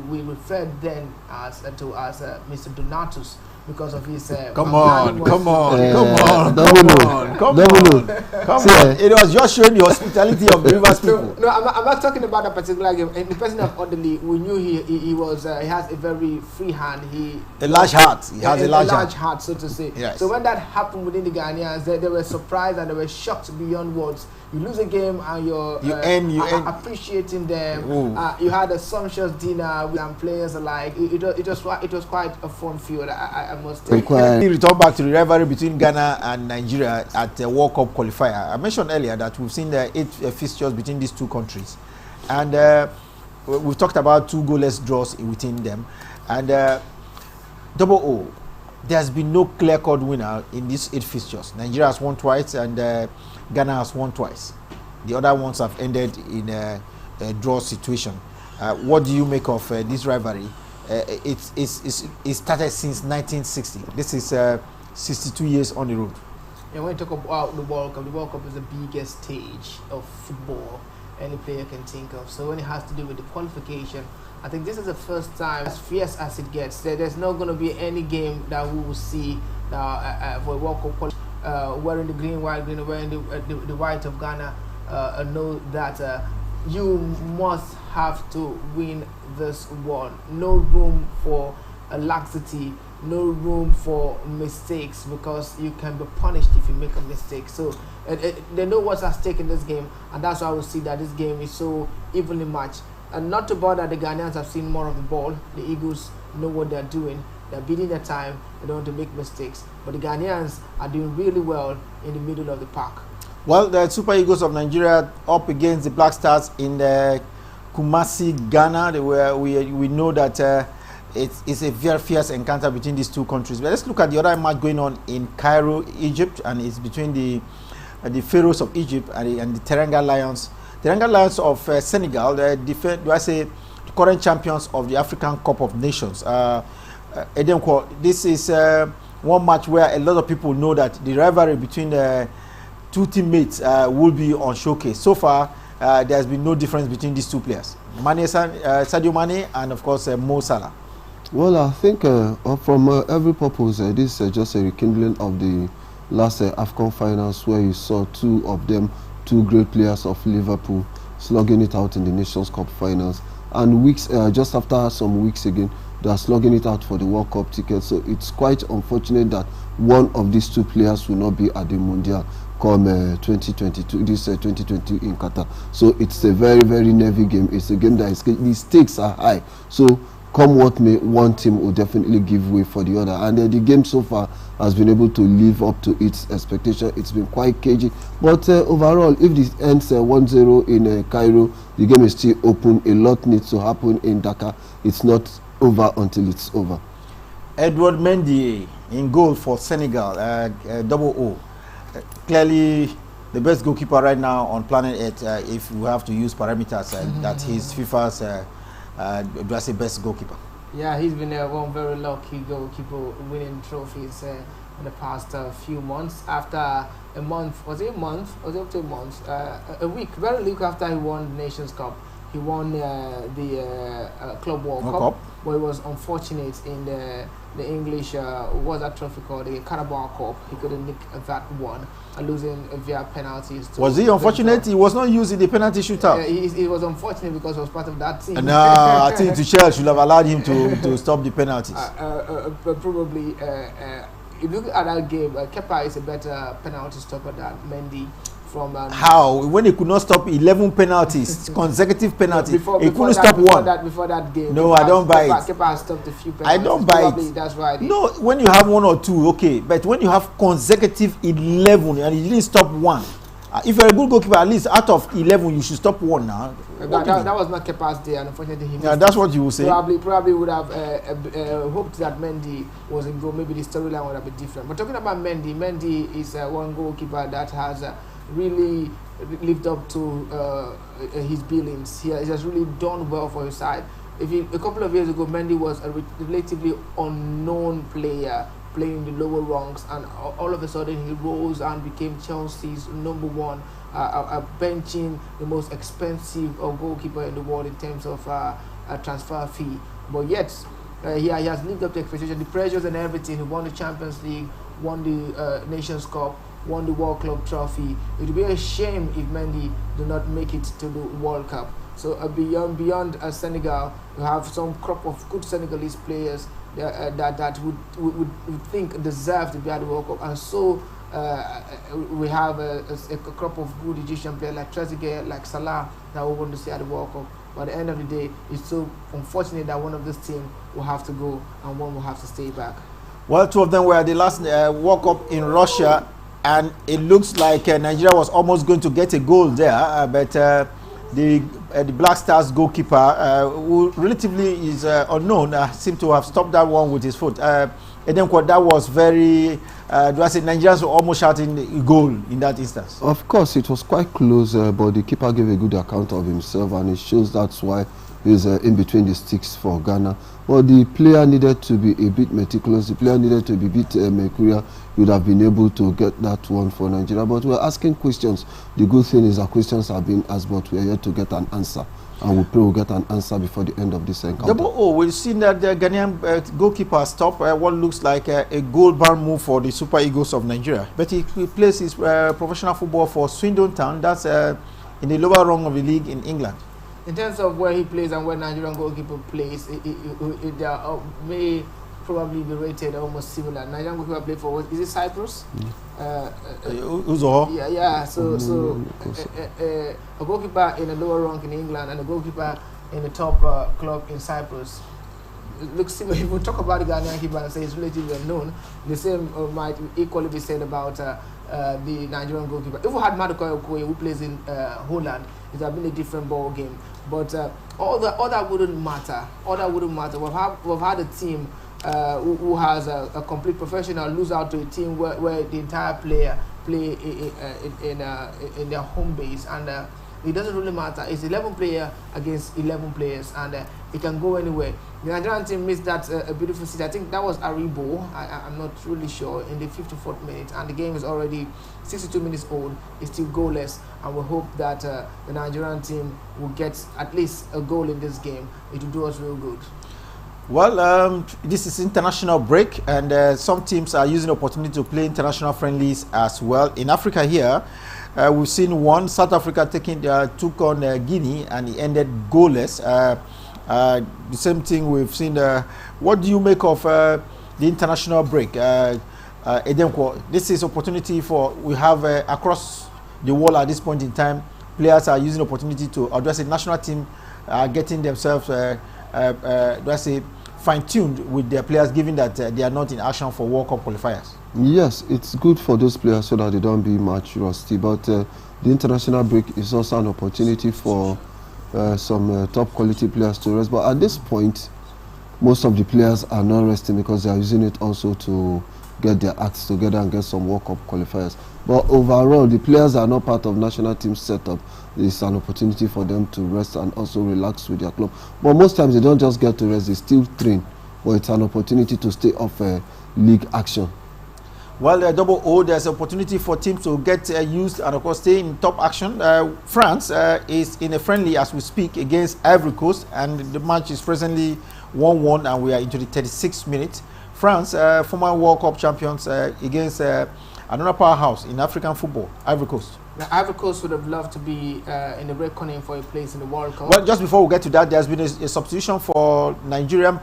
we referred then as Mr. Donatus, because of his come on. It was just showing the hospitality of the Rivers people. No, I'm not talking about that particular game. In the person of Odili, we knew he has a very free hand. A large heart. He has a large heart, so to say. Yes. So when that happened within the Ghanaians, they were surprised and they were shocked beyond words. You lose a game and you end appreciating them. You had a sumptuous dinner with players alike. It was quite a fun field. I must say. We return back to the rivalry between Ghana and Nigeria at the World Cup qualifier. I mentioned earlier that we've seen the 8 fixtures between these two countries, and we've talked about 2 goalless draws within them. And 00, there's been no clear-cut winner in these 8 fixtures. Nigeria has won twice, and Ghana has won twice. The other ones have ended in a draw situation. What do you make of this rivalry? It started since 1960. This is 62 years on the road. And when you talk about the World Cup is the biggest stage of football any player can think of. So when it has to do with the qualification, I think this is the first time, as fierce as it gets, there's not going to be any game that we will see for a World Cup wearing the green, wearing the white of Ghana. Know that you must have to win this one. No room for laxity, no room for mistakes, because you can be punished if you make a mistake. So they know what's at stake in this game, and that's why we see that this game is so evenly matched. And not to bother, the Ghanaians have seen more of the ball. The Eagles know what they're doing. They're beating their time. They don't want to make mistakes. But the Ghanaians are doing really well in the middle of the park. Well, the Super Eagles of Nigeria up against the Black Stars in the Kumasi, Ghana, where we know that it's a very fierce encounter between these two countries. But let's look at the other match going on in Cairo, Egypt, and it's between the Pharaohs of Egypt and the Teranga Lions. Teranga Lions of Senegal, the current champions of the African Cup of Nations. This is one match where a lot of people know that the rivalry between the two teammates will be on showcase. So far, there's been no difference between these two players, Sadio Mane and of course Mo Salah. Well, I think from every purpose, this is just a rekindling of the last AFCON finals, where you saw two of them, two great players of Liverpool, slugging it out in the Nations Cup finals. And weeks just after some weeks again, they are slugging it out for the World Cup ticket. So it's quite unfortunate that one of these two players will not be at the Mundial come 2022, this 2020 in Qatar. So it's a very, very nervy game. It's a game that the stakes are high. So come what may, one team will definitely give way for the other. And the game so far has been able to live up to its expectation. It's been quite cagey. But overall, if this ends 1-0 in Cairo, the game is still open. A lot needs to happen in Dakar. It's not over until it's over. Edouard Mendy in goal for Senegal, double O. Clearly the best goalkeeper right now on planet Earth, if we have to use parameters, that he's FIFA's best goalkeeper. Yeah, he's been one very lucky goalkeeper, winning trophies in the past few months. After a month, was it a month? Was it up to a month? A week, very little after he won the Nations Cup. He won the Club World Cup, but it was unfortunate in the English, what's that trophy called? The Carabao Cup. He couldn't nick that one, losing via penalties. Was he unfortunate? He was not using the penalty shootout. He was unfortunate because he was part of that team. No, I think Tuchel should have allowed him to stop the penalties. Probably, if you look at that game, Kepa is a better penalty stopper than Mendy. From how when he could not stop 11 penalties, consecutive penalties, he couldn't stop one. Before that game, no, I don't buy it. Kepa has stopped a few penalties. I don't buy it. That's right. No, when you have one or two, okay, but when you have consecutive 11 and you didn't stop one, if you're a good goalkeeper, at least out of 11 you should stop one now. That was not Kepa's day, and unfortunately he missed. Yeah, that's what you will say. Probably would have hoped that Mendy was in goal. Maybe the storyline would have been different. But talking about Mendy is one goalkeeper that has really lived up to his billings. He has really done well for his side. A couple of years ago, Mendy was a relatively unknown player playing in the lower rungs, and all of a sudden he rose and became Chelsea's number one, benching the most expensive goalkeeper in the world in terms of a transfer fee. But yet, he has lived up to expectation. The pressures and everything. He won the Champions League, won the Nations Cup, won the World Club trophy. It would be a shame if Mendy do not make it to the World Cup. So beyond Senegal, we have some crop of good Senegalese players that would think deserve to be at the World Cup. And so we have a crop of good Egyptian players like Trezeguet, like Salah, that we want to see at the World Cup. But at the end of the day, it's so unfortunate that one of this team will have to go and one will have to stay back. Well, two of them were at the last World Cup in Russia, and it looks like Nigeria was almost going to get a goal there, but the Black Stars goalkeeper, who relatively is unknown, seemed to have stopped that one with his foot. That was very, Nigerians were almost shouting a goal in that instance. Of course, it was quite close, but the keeper gave a good account of himself, and it shows that's why is in between the sticks for Ghana. Well, the player needed to be a bit meticulous. The player needed to be a bit mercurial. He would have been able to get that one for Nigeria. But we're asking questions. The good thing is that questions are being asked, but we're yet to get an answer. And we pray we'll get an answer before the end of this encounter. We've seen that the Ghanaian goalkeeper stopped what looks like a goal-bound move for the Super Eagles of Nigeria. But he plays his professional football for Swindon Town. That's in the lower rung of the league in England. In terms of where he plays and where Nigerian goalkeeper plays, they may probably be rated almost similar. Nigerian goalkeeper played for what? Is it Cyprus? Uzoho. Yeah. So a goalkeeper in a lower rank in England and a goalkeeper in the top club in Cyprus. It looks similar. If we talk about the Ghanaian keeper and say it's relatively unknown, the same might equally be said about the Nigerian goalkeeper. If we had Maduka Okoye, who plays in Holland, it would have been a different ball game. But all that wouldn't matter. We've had a team who has a complete professional lose out to a team where the entire player play in their home base, and it doesn't really matter. It's 11 players against 11 players, and it can go anywhere. The Nigerian team missed that a beautiful seat. I think that was Aribo. I'm not really sure, in the 54th minute, and the game is already 62 minutes old. It's still goalless, and we hope that the Nigerian team will get at least a goal in this game. It will do us real good. Well, this is international break, and some teams are using the opportunity to play international friendlies as well. In Africa here, we've seen one, South Africa took on Guinea, and it ended goalless. The same thing we've seen. What do you make of the international break? Edemko, this is opportunity we have across the world at this point in time. Players are using opportunity to address the national team, getting themselves fine-tuned with their players, given that they are not in action for World Cup qualifiers. Yes, it's good for those players so that they don't be much rusty. But the international break is also an opportunity for some top quality players to rest. But at this point, most of the players are not resting because they are using it also to get their acts together and get some World Cup qualifiers. But overall, the players are not part of national team setup. It's an opportunity for them to rest and also relax with their club. But most times they don't just get to rest, they still train. But it's an opportunity to stay off league action. Well, there's an opportunity for teams to get used and of course stay in top action. France is in a friendly as we speak against Ivory Coast, and the match is presently 1-1, and we are into the 36th minute. France, former World Cup champions, against another powerhouse in African football, Ivory Coast. Now, Ivory Coast would have loved to be in the reckoning for a place in the World Cup. Well, just before we get to that, there's been a substitution for Nigeria.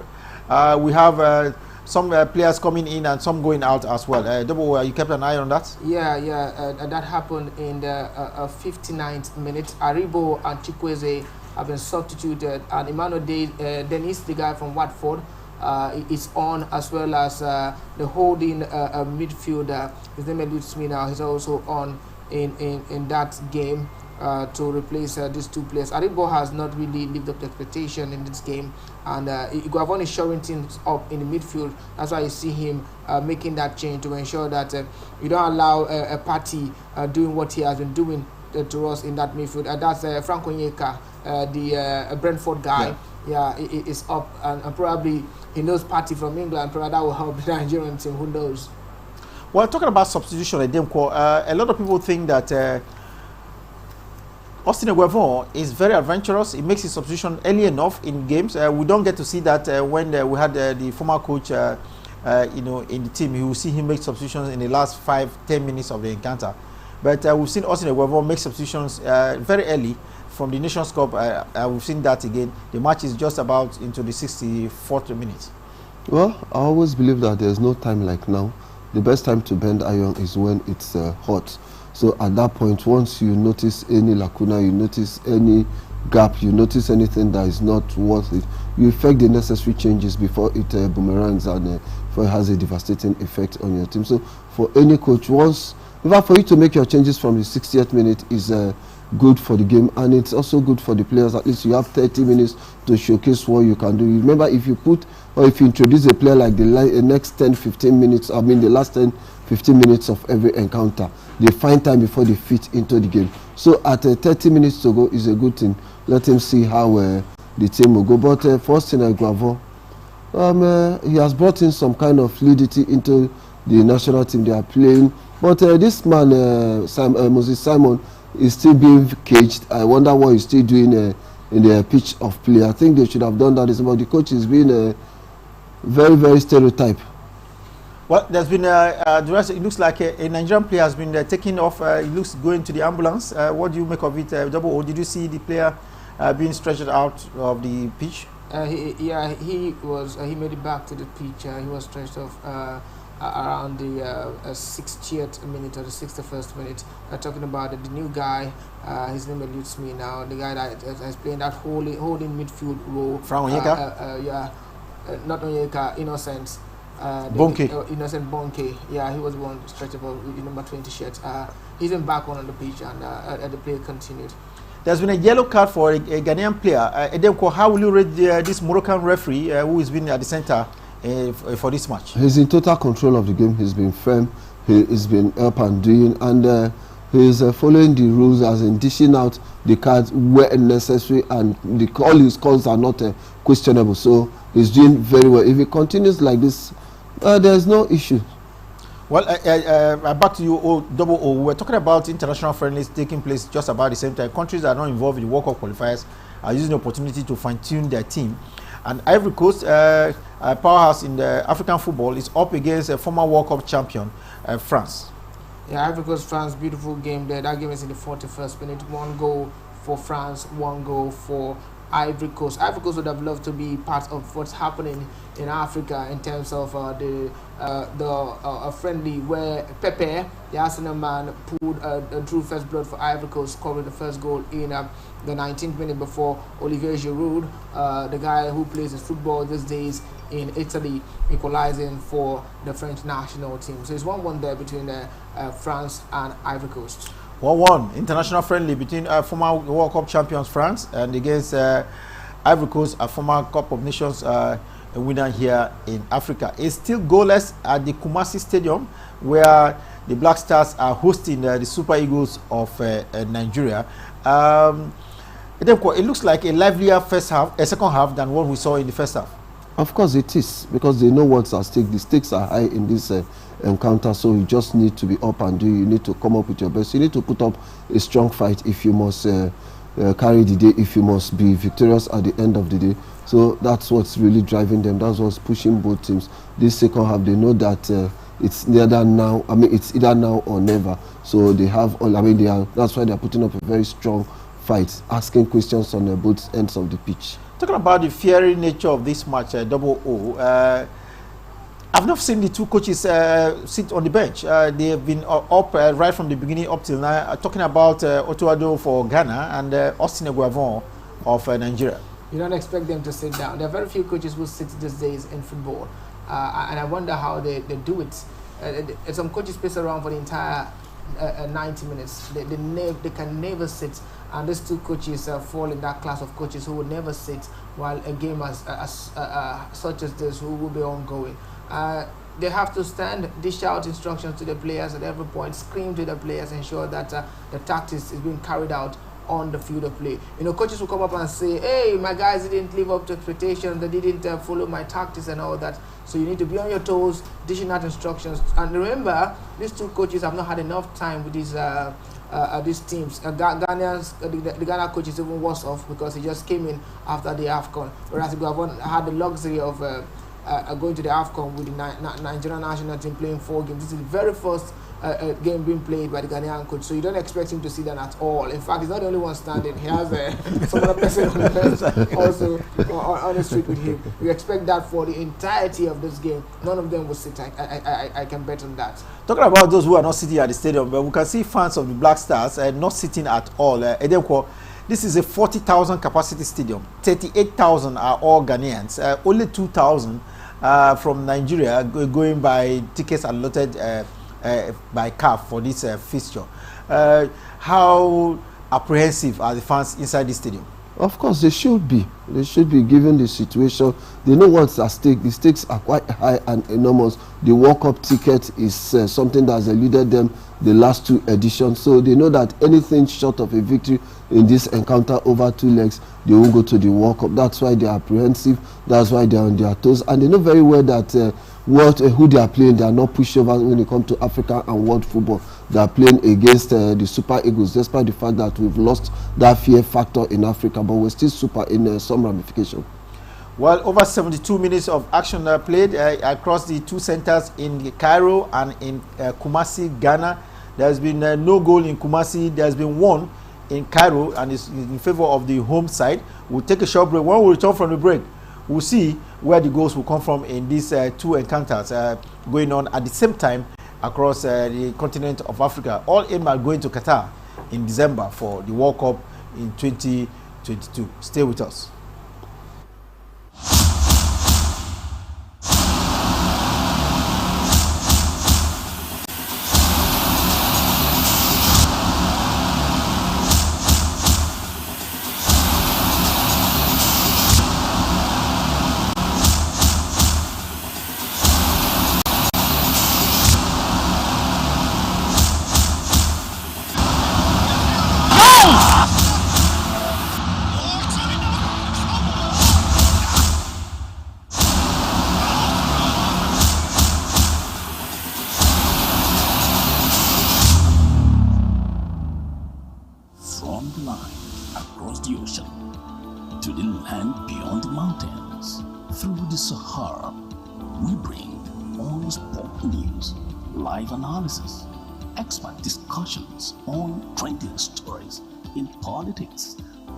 We have some players coming in and some going out as well. You kept an eye on that? Yeah, that happened in the 59th minute. Aribo and Chikwueze have been substituted, and Emmanuel Dennis, the guy from Watford, is on, as well as the holding midfielder. His name eludes me now. He's also on in that game to replace these two players. Aribo has not really lived up to expectation in this game, and Iguavon is showing things up in the midfield. That's why you see him making that change to ensure that you don't allow a party doing what he has been doing to us in that midfield. That's Frank Onyeka, the Brentford guy. Yeah, is up, and probably he knows party from England. Probably that will help the Nigerian team. Who knows? Well, talking about substitution, a lot of people think that Austin Eguavoen is very adventurous. He makes his substitution early enough in games. We don't get to see that when we had the former coach, in the team. You will see him make substitutions in the last 5-10 minutes of the encounter. But we've seen Austin Eguavoen make substitutions very early from the Nations Cup. We've seen that again. The match is just about into the 64th minute. Well, I always believe that there's no time like now. The best time to bend iron is when it's hot. So at that point, once you notice any lacuna, you notice any gap, you notice anything that is not worth it, you effect the necessary changes before it boomerangs and before it has a devastating effect on your team. So for any coach, for you to make your changes from the 60th minute is good for the game, and it's also good for the players. At least you have 30 minutes to showcase what you can do. Remember, if you introduce a player like the next 10-15 minutes, the last 10-15 minutes of every encounter, they find time before they fit into the game. So at 30 minutes to go is a good thing. Let him see how the team will go. But for Senegal, he has brought in some kind of fluidity into the national team they are playing. But this man, Moses Simon, is still being caged. I wonder what he's still doing in the pitch of play. I think they should have done that. But the coach is being very, very stereotype. Well, there's been it looks like a Nigerian player has been taken off. It looks going to the ambulance. What do you make of it, Double O? Did you see the player being stretched out of the pitch? He made it back to the pitch. He was stretched off around the 60th minute or the 61st minute. Talking about the new guy, his name eludes me now. The guy that is playing that holding midfield role. From Onyeka? Not Onyeka, Innocent. Innocent Bonke. Yeah, he was the one stretched up with the number 20 shirt. He's been back on the pitch, and the play continued. There's been a yellow card for a Ghanaian player. Edemko, how will you rate this Moroccan referee who has been at the center for this match? He's in total control of the game. He's been firm. He's been up and doing, and he's following the rules, as in dishing out the cards where necessary, and all his calls are not questionable. So he's doing very well. If he continues like this, there's no issue. Well, back to you, Double O. We're talking about international friendlies taking place just about the same time. Countries that are not involved in the World Cup qualifiers are using the opportunity to fine-tune their team. And Ivory Coast, powerhouse in the African football, is up against a former World Cup champion, France. Yeah, Ivory Coast, France, beautiful game there. That game is in the 41st minute. 1 goal for France, 1 goal for Ivory Coast. Ivory Coast would have loved to be part of what's happening in Africa in terms of the friendly where Pepe, the Arsenal man, drew first blood for Ivory Coast, scoring the first goal in the 19th minute before Olivier Giroud, the guy who plays his football these days in Italy, equalizing for the French national team. So it's 1-1 there between France and Ivory Coast. 1-1 international friendly between former World Cup champions France and against Ivory Coast, a former Cup of Nations winner here in Africa. It's still goalless at the Kumasi Stadium, where the Black Stars are hosting the Super Eagles of Nigeria. It looks like a livelier second half than what we saw in the first half. Of course it is, because they know what's at stake. The stakes are high in this encounter, so you just need to be up and do. You need to come up with your best. You need to put up a strong fight if you must carry the day, if you must be victorious at the end of the day. So that's what's really driving them. That's what's pushing both teams. This second half, they know that it's either now. It's either now or never. So they have all. That's why they're putting up a very strong fight, asking questions on both ends of the pitch. Talking about the fiery nature of this match, Double O. I've not seen the two coaches sit on the bench. They have been up right from the beginning up till now. Talking about Otuado for Ghana and Austin Eguavon of Nigeria. You don't expect them to sit down. There are very few coaches who sit these days in football, and I wonder how they do it. Some coaches pace around for the entire 90 minutes. They can never sit, and these two coaches fall in that class of coaches who will never sit while a game such as this will be ongoing. They have to stand, dish out instructions to the players at every point, scream to the players, ensure that the tactics is being carried out on the field of play. Coaches will come up and say, hey, my guys didn't live up to expectations, they didn't follow my tactics and all that. So you need to be on your toes, dishing out instructions. And remember, these two coaches have not had enough time with these teams. The Ghana coach is even worse off because he just came in after the AFCON, whereas Gabon had the luxury of going to the AFCON with the Nigerian national team playing 4 games. This is the very first game being played by the Ghanaian coach, so you don't expect him to see that at all. In fact, he's not the only one standing. He has some other person on the bench also on the street with him. You expect that for the entirety of this game. None of them will sit. I can bet on that. Talking about those who are not sitting at the stadium, but we can see fans of the Black Stars not sitting at all. This is a 40,000 capacity stadium. 38,000 are all Ghanaians. Only 2,000 from Nigeria going by tickets allotted by CAF for this fixture. How apprehensive are the fans inside the stadium? Of course, they should be. They should be, given the situation. They know what's at stake. The stakes are quite high and enormous. The World Cup ticket is something that has eluded them the last 2 editions. So they know that anything short of a victory in this encounter over 2 legs, they won't go to the World Cup. That's why they are apprehensive. That's why they are on their toes. And they know very well that who they are playing, they are not pushovers when it comes to Africa and world football. They are playing against the Super Eagles, despite the fact that we've lost that fear factor in Africa, but we're still super in some ramification. Well, over 72 minutes of action played across the 2 centers in Cairo and in Kumasi, Ghana. There's been no goal in Kumasi. There's been 1 in Cairo, and it's in favor of the home side. We'll take a short break. When we return from the break, we'll see where the goals will come from in these 2 encounters going on at the same time across the continent of Africa, all aimed at going to Qatar in December for the World Cup in 2022. Stay with us. From the line across the ocean to the land beyond the mountains, through the Sahara, we bring all sport news, live analysis, expert discussions on trending stories in politics,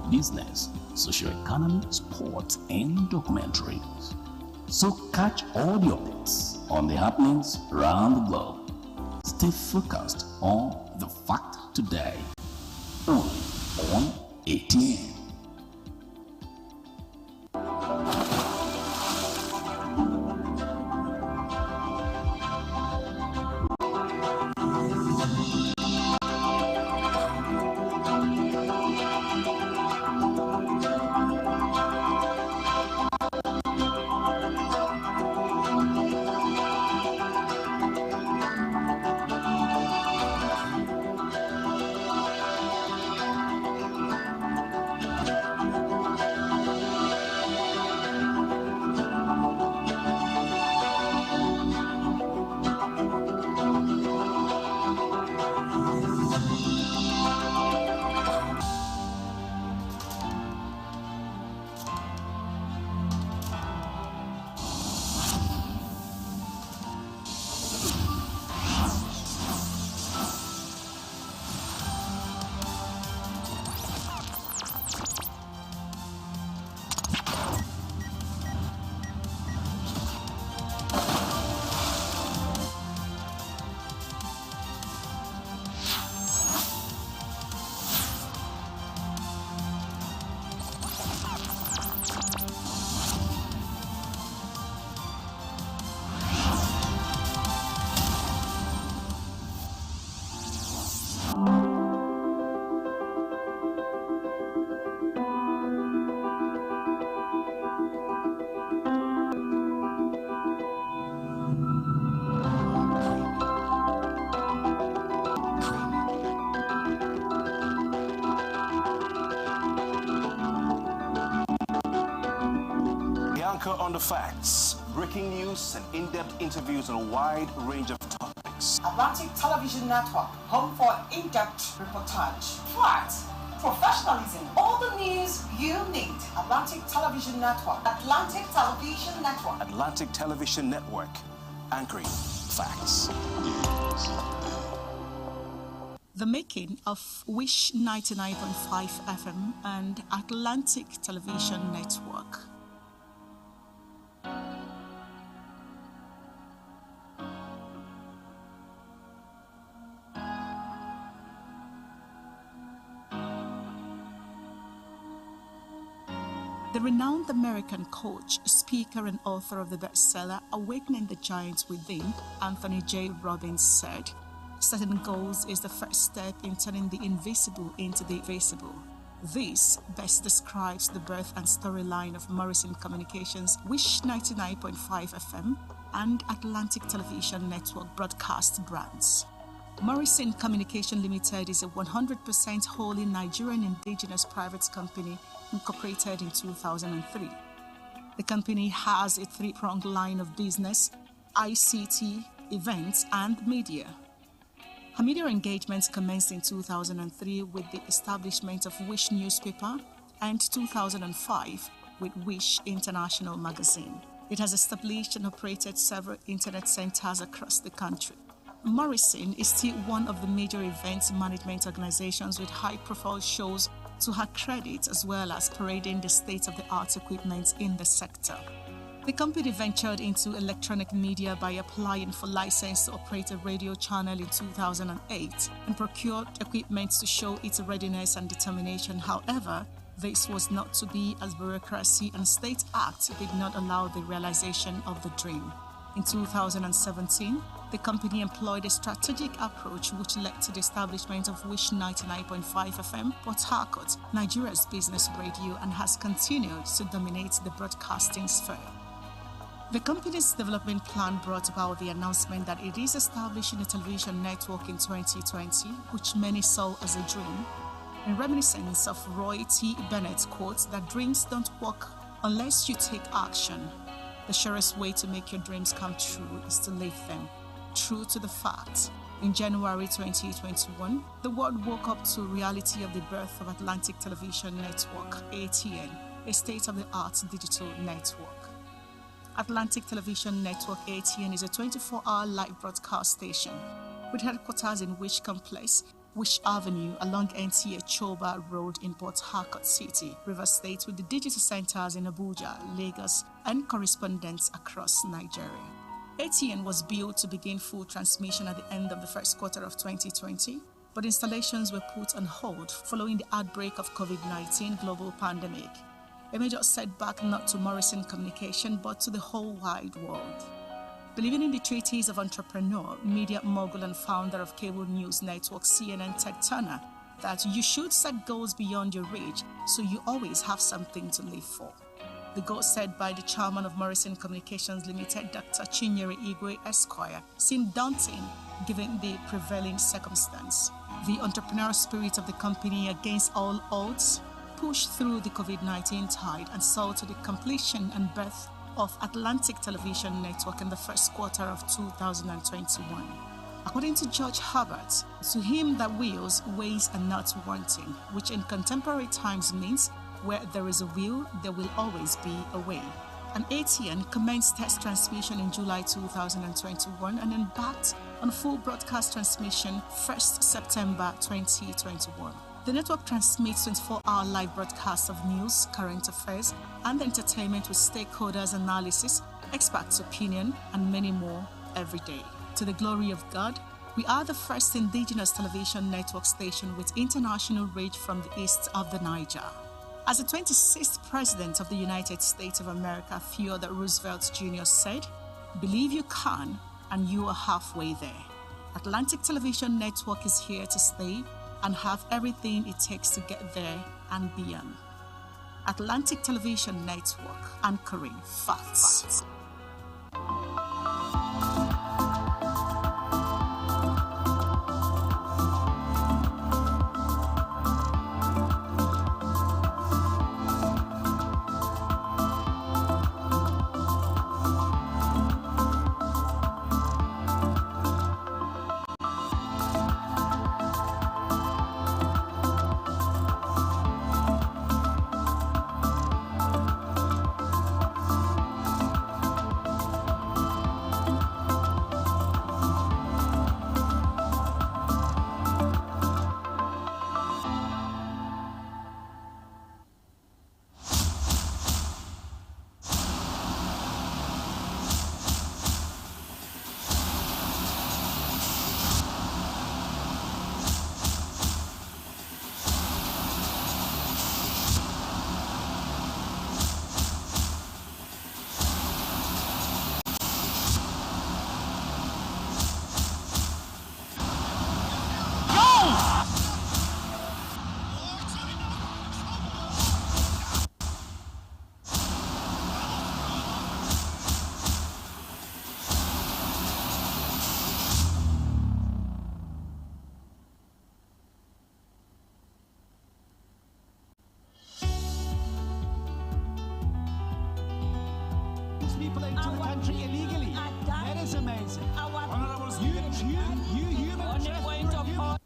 business, socio-economy, sports, and documentaries. So catch all the updates on the happenings around the globe. Stay focused on the fact today. Only on 18. On the facts, breaking news and in-depth interviews on a wide range of topics. Atlantic Television Network, home for in-depth reportage, facts, professionalism, all the news you need. Atlantic Television Network. Atlantic Television Network. Atlantic Television Network, anchoring facts. The making of Wish 99.5 FM and Atlantic Television Network. The renowned American coach, speaker, and author of the bestseller Awakening the Giants Within, Anthony J. Robbins, said, "Setting goals is the first step in turning the invisible into the visible. This best describes the birth and storyline of Morrison Communications' Wish 99.5 FM and Atlantic Television Network broadcast brands. Morrison Communication Limited is a 100% wholly Nigerian indigenous private company incorporated in 2003. The company has a three-pronged line of business: ICT, events, and media. Her media engagements commenced in 2003 with the establishment of Wish newspaper and 2005 with Wish International magazine. It has established and operated several internet centers across the country. Morrison is still one of the major events management organizations with high-profile shows to her credit, as well as parading the state-of-the-art equipment in the sector. The company ventured into electronic media by applying for license to operate a radio channel in 2008 and procured equipment to show its readiness and determination. However, this was not to be, as bureaucracy and state acts did not allow the realization of the dream. In 2017, the company employed a strategic approach which led to the establishment of Wish 99.5 FM, Port Harcourt, Nigeria's business radio, and has continued to dominate the broadcasting sphere. The company's development plan brought about the announcement that it is establishing a television network in 2020, which many saw as a dream, in reminiscence of Roy T. Bennett's quote that dreams don't work unless you take action. The surest way to make your dreams come true is to live them. True to the fact, in January 2021, the world woke up to reality of the birth of Atlantic Television Network, ATN, a state-of-the-art digital network. Atlantic Television Network, ATN, is a 24-hour live broadcast station with headquarters in Wish Complex, Wish Avenue along NTA Choba Road in Port Harcourt City, Rivers State, with the digital centers in Abuja, Lagos, and correspondents across Nigeria. ATN was built to begin full transmission at the end of the first quarter of 2020, but installations were put on hold following the outbreak of COVID-19 global pandemic, a major setback not to Morrison Communication but to the whole wide world. Believing in the treatise of entrepreneur, media mogul and founder of cable news network CNN, Ted Turner, that you should set goals beyond your reach so you always have something to live for. The goal set by the chairman of Morrison Communications Limited, Dr. Chinyere Igwe Esquire, seemed daunting given the prevailing circumstance. The entrepreneurial spirit of the company, against all odds, pushed through the COVID-19 tide and saw to the completion and birth of Atlantic Television Network in the first quarter of 2021. According to George Herbert, to him that wills, ways are not wanting, which in contemporary times means where there is a will, there will always be a way. And ATN commenced test transmission in July 2021 and embarked on full broadcast transmission 1st September 2021. The network transmits 24-hour live broadcasts of news, current affairs, and entertainment with stakeholders' analysis, experts' opinion, and many more every day. To the glory of God, we are the first indigenous television network station with international reach from the east of the Niger. As the 26th President of the United States of America, Theodore Roosevelt Jr. said, "Believe you can, and you are halfway there." Atlantic Television Network is here to stay and have everything it takes to get there and beyond. Atlantic Television Network, anchoring facts. years. On the point of order.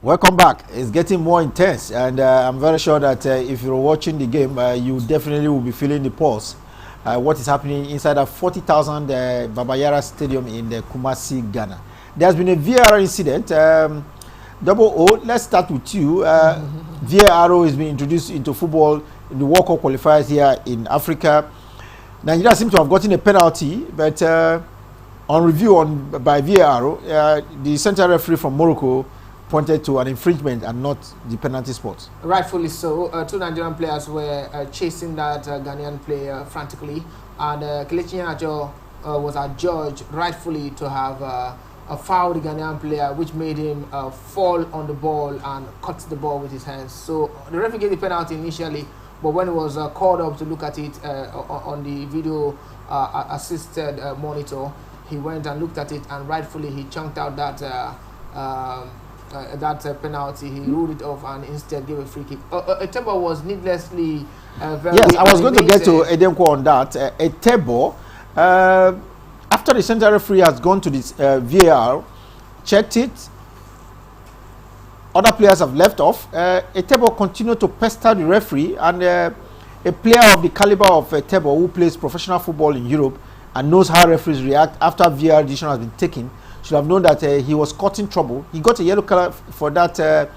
Welcome back. It's getting more intense, and I'm very sure that if you're watching the game, you definitely will be feeling the pulse. What is happening inside a 40,000 Babayara Stadium in Kumasi, Ghana. There's been a VAR incident. Double O, let's start with you. VAR is being introduced into football in the World Cup qualifiers here in Africa. Nigeria seems to have gotten a penalty, but on review by VAR, the central referee from Morocco pointed to an infringement and not the penalty spot. Rightfully so. Two Nigerian players were chasing that Ghanaian player frantically, and Kelechi Iheanacho was adjudged rightfully to have fouled the Ghanaian player, which made him fall on the ball and cut the ball with his hands. So the referee gave the penalty initially, but when he was called up to look at it on the video assisted monitor, he went and looked at it, and rightfully he chunked out that penalty. He ruled it off and instead gave a free kick. Etebo was needlessly very... Yes, I was going to get to Edemko on that. Etebo, after the central referee has gone to this VAR, checked it, other players have left off. Etebo continued to pester the referee, and a player of the caliber of Etebo, who plays professional football in Europe and knows how referees react after VAR decision has been taken, should have known that he was caught in trouble. He got a yellow card for that,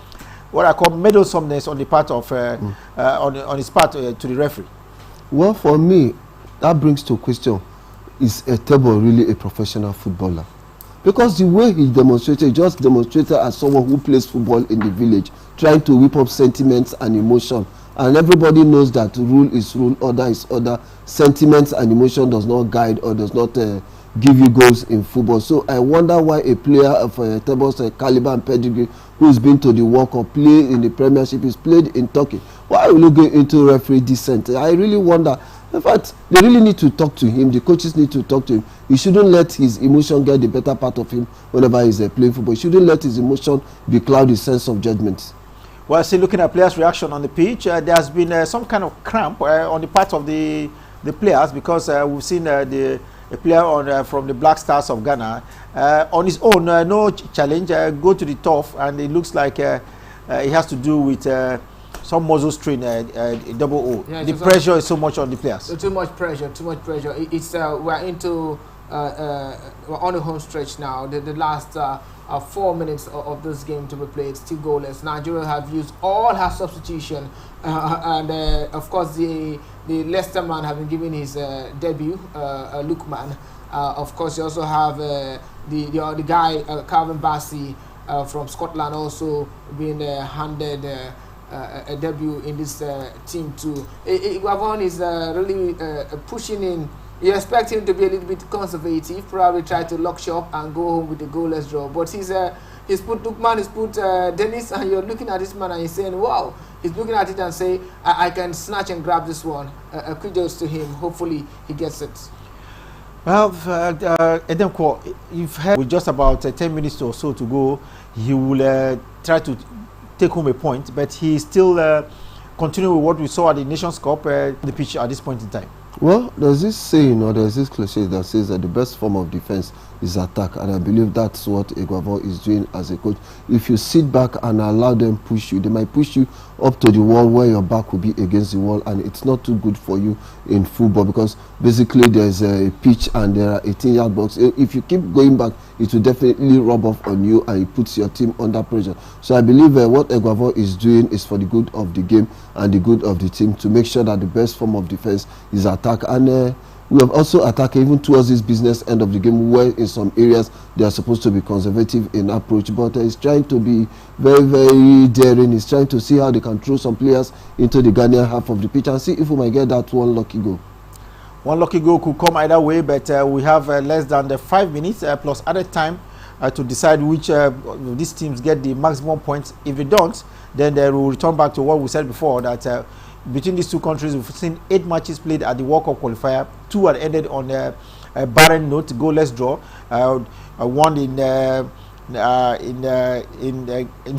what I call meddlesomeness on the part of on his part to the referee. Well, for me, that brings to question: is Etebo really a professional footballer? Because the way he demonstrated, just demonstrated as someone who plays football in the village, trying to whip up sentiments and emotion. And everybody knows that rule is rule, order is order. Sentiments and emotion does not guide or does not give you goals in football. So I wonder why a player of Etebo's caliber and pedigree, who's been to the World Cup, played in the Premiership, is played in Turkey, why will you go into referee dissent? I really wonder. In fact, they really need to talk to him. The coaches need to talk to him. He shouldn't let his emotion get the better part of him whenever he's playing football. He shouldn't let his emotion becloud his sense of judgment. Well, still looking at players' reaction on the pitch, there has been some kind of cramp on the part of the players, because we've seen a player from the Black Stars of Ghana on his own, no challenge, go to the turf, and it looks like it has to do with some muscle strain, double O. Yeah, the pressure is so much on the players. Too much pressure. It's we're into we're on the home stretch now. The last 4 minutes of this game to be played, still goalless. Nigeria have used all her substitution, and of course the Leicester man have been given his debut, Lookman. Of course, you also have the guy Calvin Bassey from Scotland also being handed a debut in this team too. Iguavon is really pushing in. You expect him to be a little bit conservative, probably try to lock shop and go home with a goalless draw. But he's put Lookman, he's put Dennis, and you're looking at this man and you're saying, wow. He's looking at it and say, I can snatch and grab this one. Kudos to him. Hopefully he gets it. Well, Edemko, you've heard with just about 10 minutes or so to go, he will try to take home a point, but he still continue with what we saw at the Nations Cup, the pitch at this point in time. Well, there's this saying or there's this cliche that says that the best form of defense is attack, and I believe that's what Iguavon is doing as a coach. If you sit back and allow them push you, they might push you up to the wall where your back will be against the wall, and it's not too good for you in football because basically there's a pitch and there are 18-yard box. If you keep going back, it will definitely rub off on you and it puts your team under pressure. So I believe what Iguavon is doing is for the good of the game and the good of the team to make sure that the best form of defense is attack. And we have also attacked even towards this business end of the game where in some areas they are supposed to be conservative in approach, but he's trying to be very, very daring. He's trying to see how they can throw some players into the Ghanaian half of the pitch and see if we might get that one lucky goal. One lucky goal could come either way, but we have less than 5 minutes plus added time to decide which of these teams get the maximum points. If they don't, then they will return back to what we said before, that between these two countries, we've seen 8 matches played at the World Cup qualifier. 2 had ended on a barren note, goalless draw. One in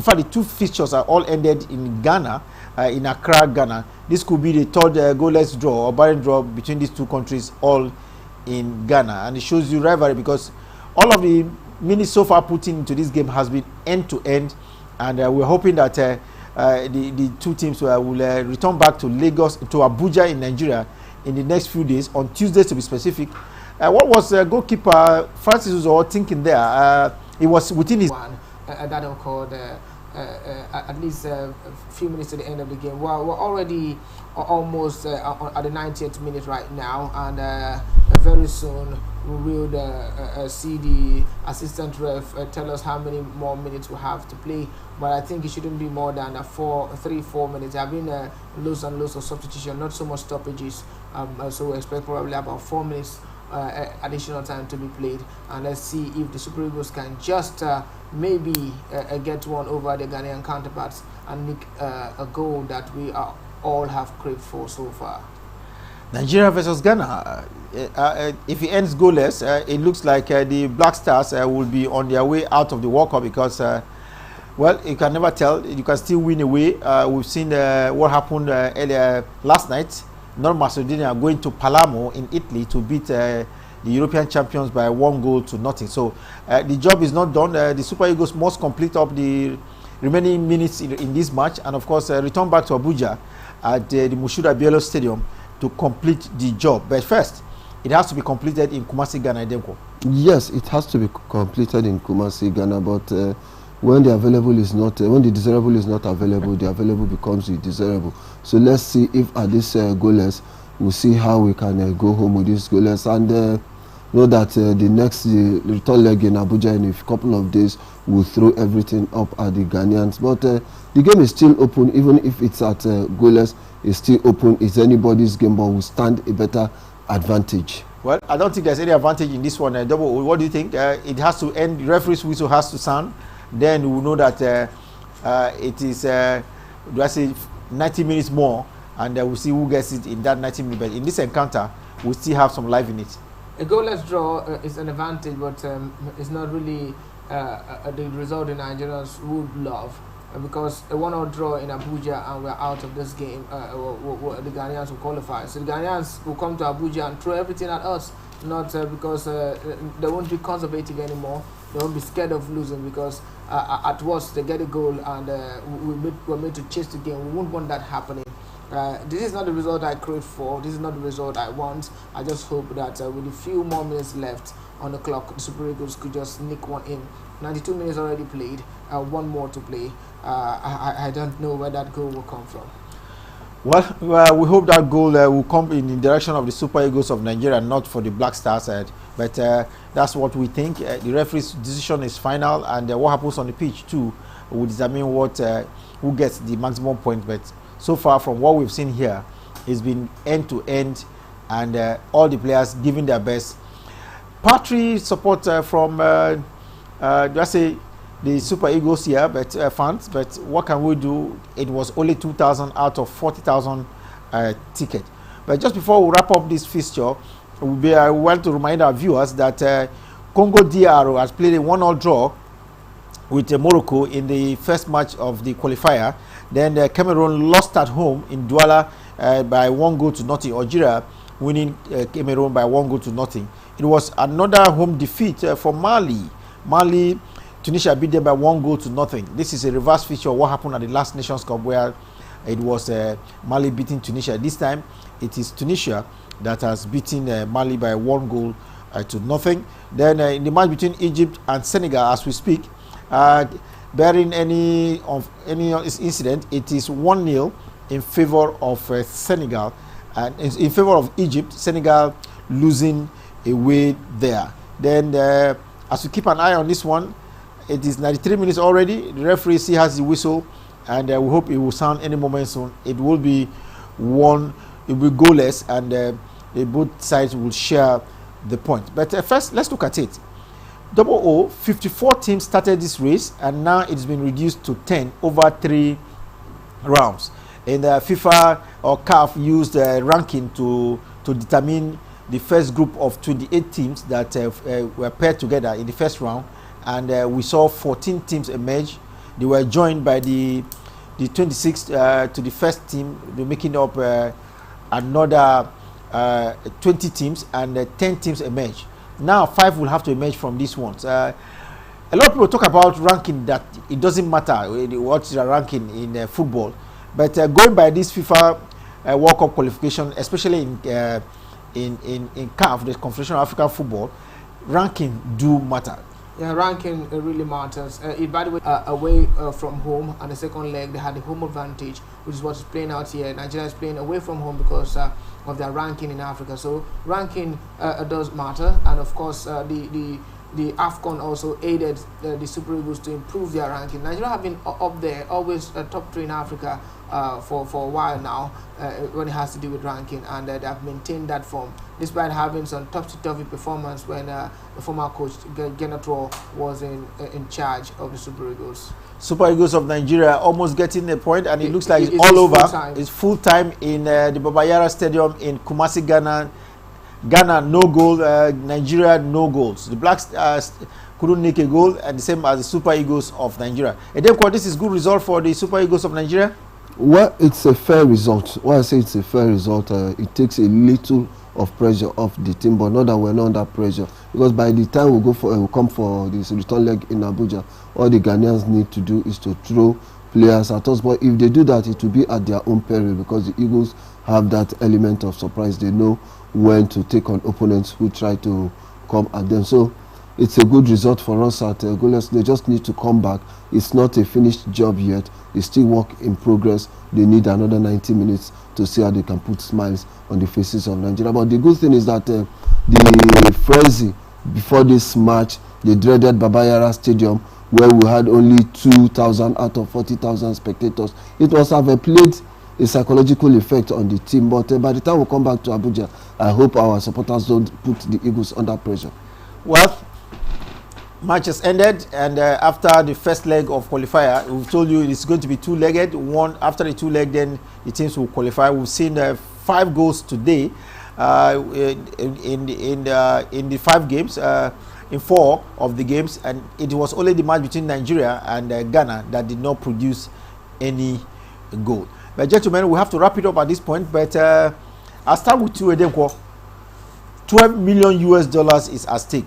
fact, the 2 fixtures are all ended in Ghana, in Accra, Ghana. This could be the 3rd goalless draw or barren draw between these two countries, all in Ghana, and it shows you rivalry because all of the minutes so far put into this game has been end to end, and we're hoping that the two teams will return back to Lagos, to Abuja in Nigeria in the next few days, on Tuesday to be specific. What was goalkeeper Francis was all thinking there? It was within his one that called at least a few minutes to the end of the game. Well, we're already almost at the 90th minute right now, and very soon we will see the assistant ref tell us how many more minutes we have to play. But I think it shouldn't be more than 3-4 minutes. There have been loads and loads of substitution, not so much stoppages. So we expect probably about 4 minutes additional time to be played, and let's see if the Super Eagles can just maybe get one over the Ghanaian counterparts and make a goal that we all have craved for so far. Nigeria versus Ghana. If it ends goalless, it looks like the Black Stars will be on their way out of the World Cup because, well, you can never tell. You can still win away. We've seen what happened earlier last night. North Macedonia going to Palermo in Italy to beat the European champions by 1-0. So the job is not done. The Super Eagles must complete up the remaining minutes in this match, and of course return back to Abuja at the Mushuda Bielo Stadium to complete the job. But first, it has to be completed in Kumasi, Ghana. Yes, it has to be completed in Kumasi, Ghana, but when the available is not, when the desirable is not available, the available becomes the desirable. So let's see if at this goalless, we'll see how we can go home with this goalless, and know that the next return leg in Abuja in a couple of days will throw everything up at the Ghanaians. But the game is still open, even if it's at goalless. It's still open. It's anybody's game, but will stand a better advantage. Well, I don't think there's any advantage in this one. Double, what do you think? It has to end. The referee's whistle has to sound. Then we will know that it is, do I say, 90 minutes more, and we'll see who gets it in that 90 minutes. But in this encounter, we still have some life in it. A goalless draw is an advantage, but it's not really the result the Nigerians would love. Because a 1-0 draw in Abuja and we're out of this game, the Ghanaians will qualify. So the Ghanaians will come to Abuja and throw everything at us, not because they won't be conservative anymore. They won't be scared of losing because at worst they get a goal and we're made to chase the game. We won't want that happening. This is not the result I crave for. This is not the result I want. I just hope that with a few more minutes left on the clock, the Super Eagles could just sneak one in. 92 minutes already played, one more to play. I don't know where that goal will come from. Well, we hope that goal will come in the direction of the Super Eagles of Nigeria, not for the Black Stars. But that's what we think. The referee's decision is final, and what happens on the pitch too will determine who gets the maximum point. But so far, from what we've seen here, it's been end to end, and all the players giving their best. Partly support from let's say the Super Eagles here, but fans. But what can we do? It was only 2,000 out of 40,000 tickets. But just before we wrap up this fixture, I want to remind our viewers that Congo DR has played a 1-1 draw with Morocco in the first match of the qualifier. Then Cameroon lost at home in Douala by 1-0. Algeria winning Cameroon by 1-0. It was another home defeat for Mali. Tunisia beat them by 1-0. This is a reverse feature of what happened at the last Nations Cup, where it was Mali beating Tunisia. This time it is Tunisia that has beaten Mali by 1-0. Then in the match between Egypt and Senegal, as we speak, bearing any incident, it is 1-0 in favor of Senegal, and in favor of Egypt. Senegal losing away there. Then as we keep an eye on this one, it is 93 minutes already. The referee still has the whistle, and we hope it will sound any moment soon. It will be goalless, and both sides will share the point. But first, let's look at it. 54 teams started this race, and now it's been reduced to 10 over 3 rounds. And FIFA or CAF used ranking to determine the first group of 28 teams that were paired together in the first round, and we saw 14 teams emerge. They were joined by the 26th to the first team, making up another 20 teams, and 10 teams emerge. Now 5 will have to emerge from these ones. A lot of people talk about ranking, that it doesn't matter what's the ranking in football, but going by this FIFA World Cup qualification, especially in CAF, the Confederation of African Football, ranking do matter. Yeah, ranking really matters. By the way, away from home, and the second leg they had the home advantage, which is what's playing out here. Nigeria is playing away from home because of their ranking in Africa. So ranking does matter, and of course the AFCON also aided the Super Eagles to improve their ranking. Nigeria have been up there, always top 3 in Africa for a while now when it has to do with ranking, and they have maintained that form despite having some topsy-turvy performance when the former coach Genatro was in charge of the Super Eagles. Super Eagles of Nigeria almost getting a point, and it looks like it's all over. It's full time in the Baba Yara Stadium in Kumasi, Ghana. Ghana no goal, Nigeria no goals. The Blacks couldn't make a goal, and the same as the Super Eagles of Nigeria. And then, this is good result for the Super Eagles of Nigeria. Well, it's a fair result. Why I say it's a fair result, it takes a little of pressure off the team, but not that we're not under pressure, because by the time we come for this return leg in Abuja, all the Ghanaians need to do is to throw players at us. But if they do that, it will be at their own peril, because the Eagles have that element of surprise. They know when to take on opponents who try to come at them. So it's a good result for us at goalless. They just need to come back. It's not a finished job yet. It's still work in progress. They need another 90 minutes to see how they can put smiles on the faces of Nigeria. But the good thing is that the frenzy before this match, the dreaded Baba Yara Stadium, where we had only 2,000 out of 40,000 spectators, it must have played a psychological effect on the team. But by the time we come back to Abuja, I hope our supporters don't put the Eagles under pressure. Well, match has ended, and after the first leg of qualifier, we've told you it's going to be two-legged. One after the two-leg, then the teams will qualify. We've seen 5 goals today in the 5 games, in 4 of the games, and it was only the match between Nigeria and Ghana that did not produce any goal. But gentlemen, we have to wrap it up at this point. But I'll start with you, Edemko. $12 million is at stake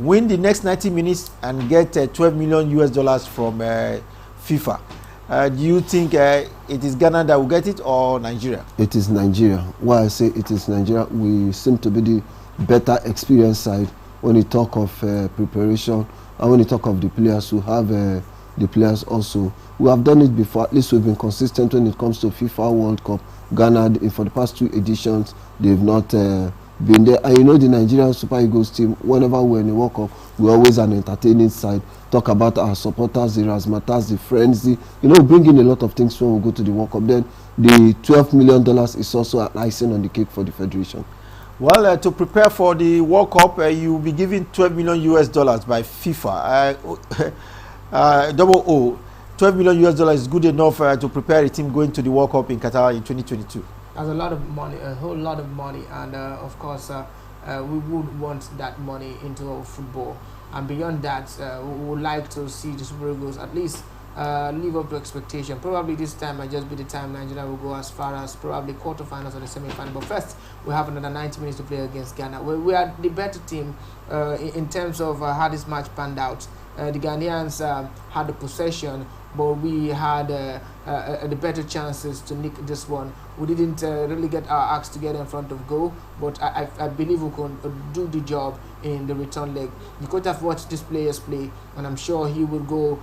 win the next 90 minutes and get $12 million from FIFA. Do you think it is Ghana that will get it or Nigeria? It is Nigeria. Why I say it is Nigeria, we seem to be the better experienced side when you talk of preparation and when you talk of the players who have the players also. We have done it before. At least we've been consistent when it comes to FIFA World Cup. Ghana, for the past 2 editions, they've not been there. And you know the Nigerian Super Eagles team, whenever we're in the World Cup, we're always an entertaining side. Talk about our supporters, the razzmatazz, the frenzy. You know, bring in a lot of things when we go to the World Cup. Then the $12 million is also an icing on the cake for the federation. Well, to prepare for the World Cup, you'll be given $12 million by FIFA. $12 million is good enough to prepare a team going to the World Cup in Qatar in 2022. That's a lot of money, a whole lot of money, and of course, we would want that money into our football. And beyond that, we would like to see the Super Eagles at least live up to expectation. Probably this time might just be the time Nigeria will go as far as probably quarterfinals or the semi-final. But first, we have another 90 minutes to play against Ghana. We are the better team in terms of how this match panned out. The Ghanaians had the possession, but we had the better chances to nick this one. We didn't really get our acts together in front of goal, but I believe we can do the job in the return leg. The coach has watched these players play, and I'm sure he will go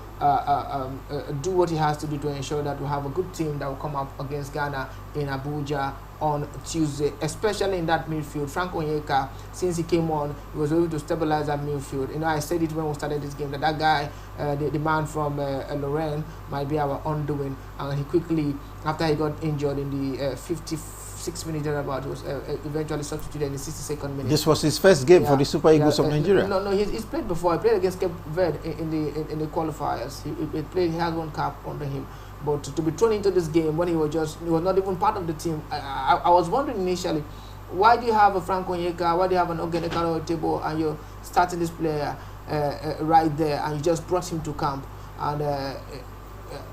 do what he has to do to ensure that we have a good team that will come up against Ghana in Abuja on Tuesday, especially in that midfield. Frank Onyeka, since he came on, he was able to stabilize that midfield. You know, I said it when we started this game that guy, the man from Lorraine, might be our undoing, and he quickly, after he got injured in the 56 minutes about, was eventually substituted in the 62nd minute. This was his first game for the Super Eagles of Nigeria. No, he's played before. He played against Cape Verde in the qualifiers. He played. He had one cap under him. But to be thrown into this game when he was not even part of the team, I was wondering initially, why do you have a Frank Onyeka, why do you have an Ogenekano on the table, and you're starting this player right there, and you just brought him to camp, and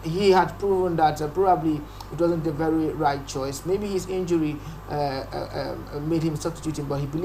he had proven that probably it wasn't the very right choice. Maybe his injury made him substitute him, but he believed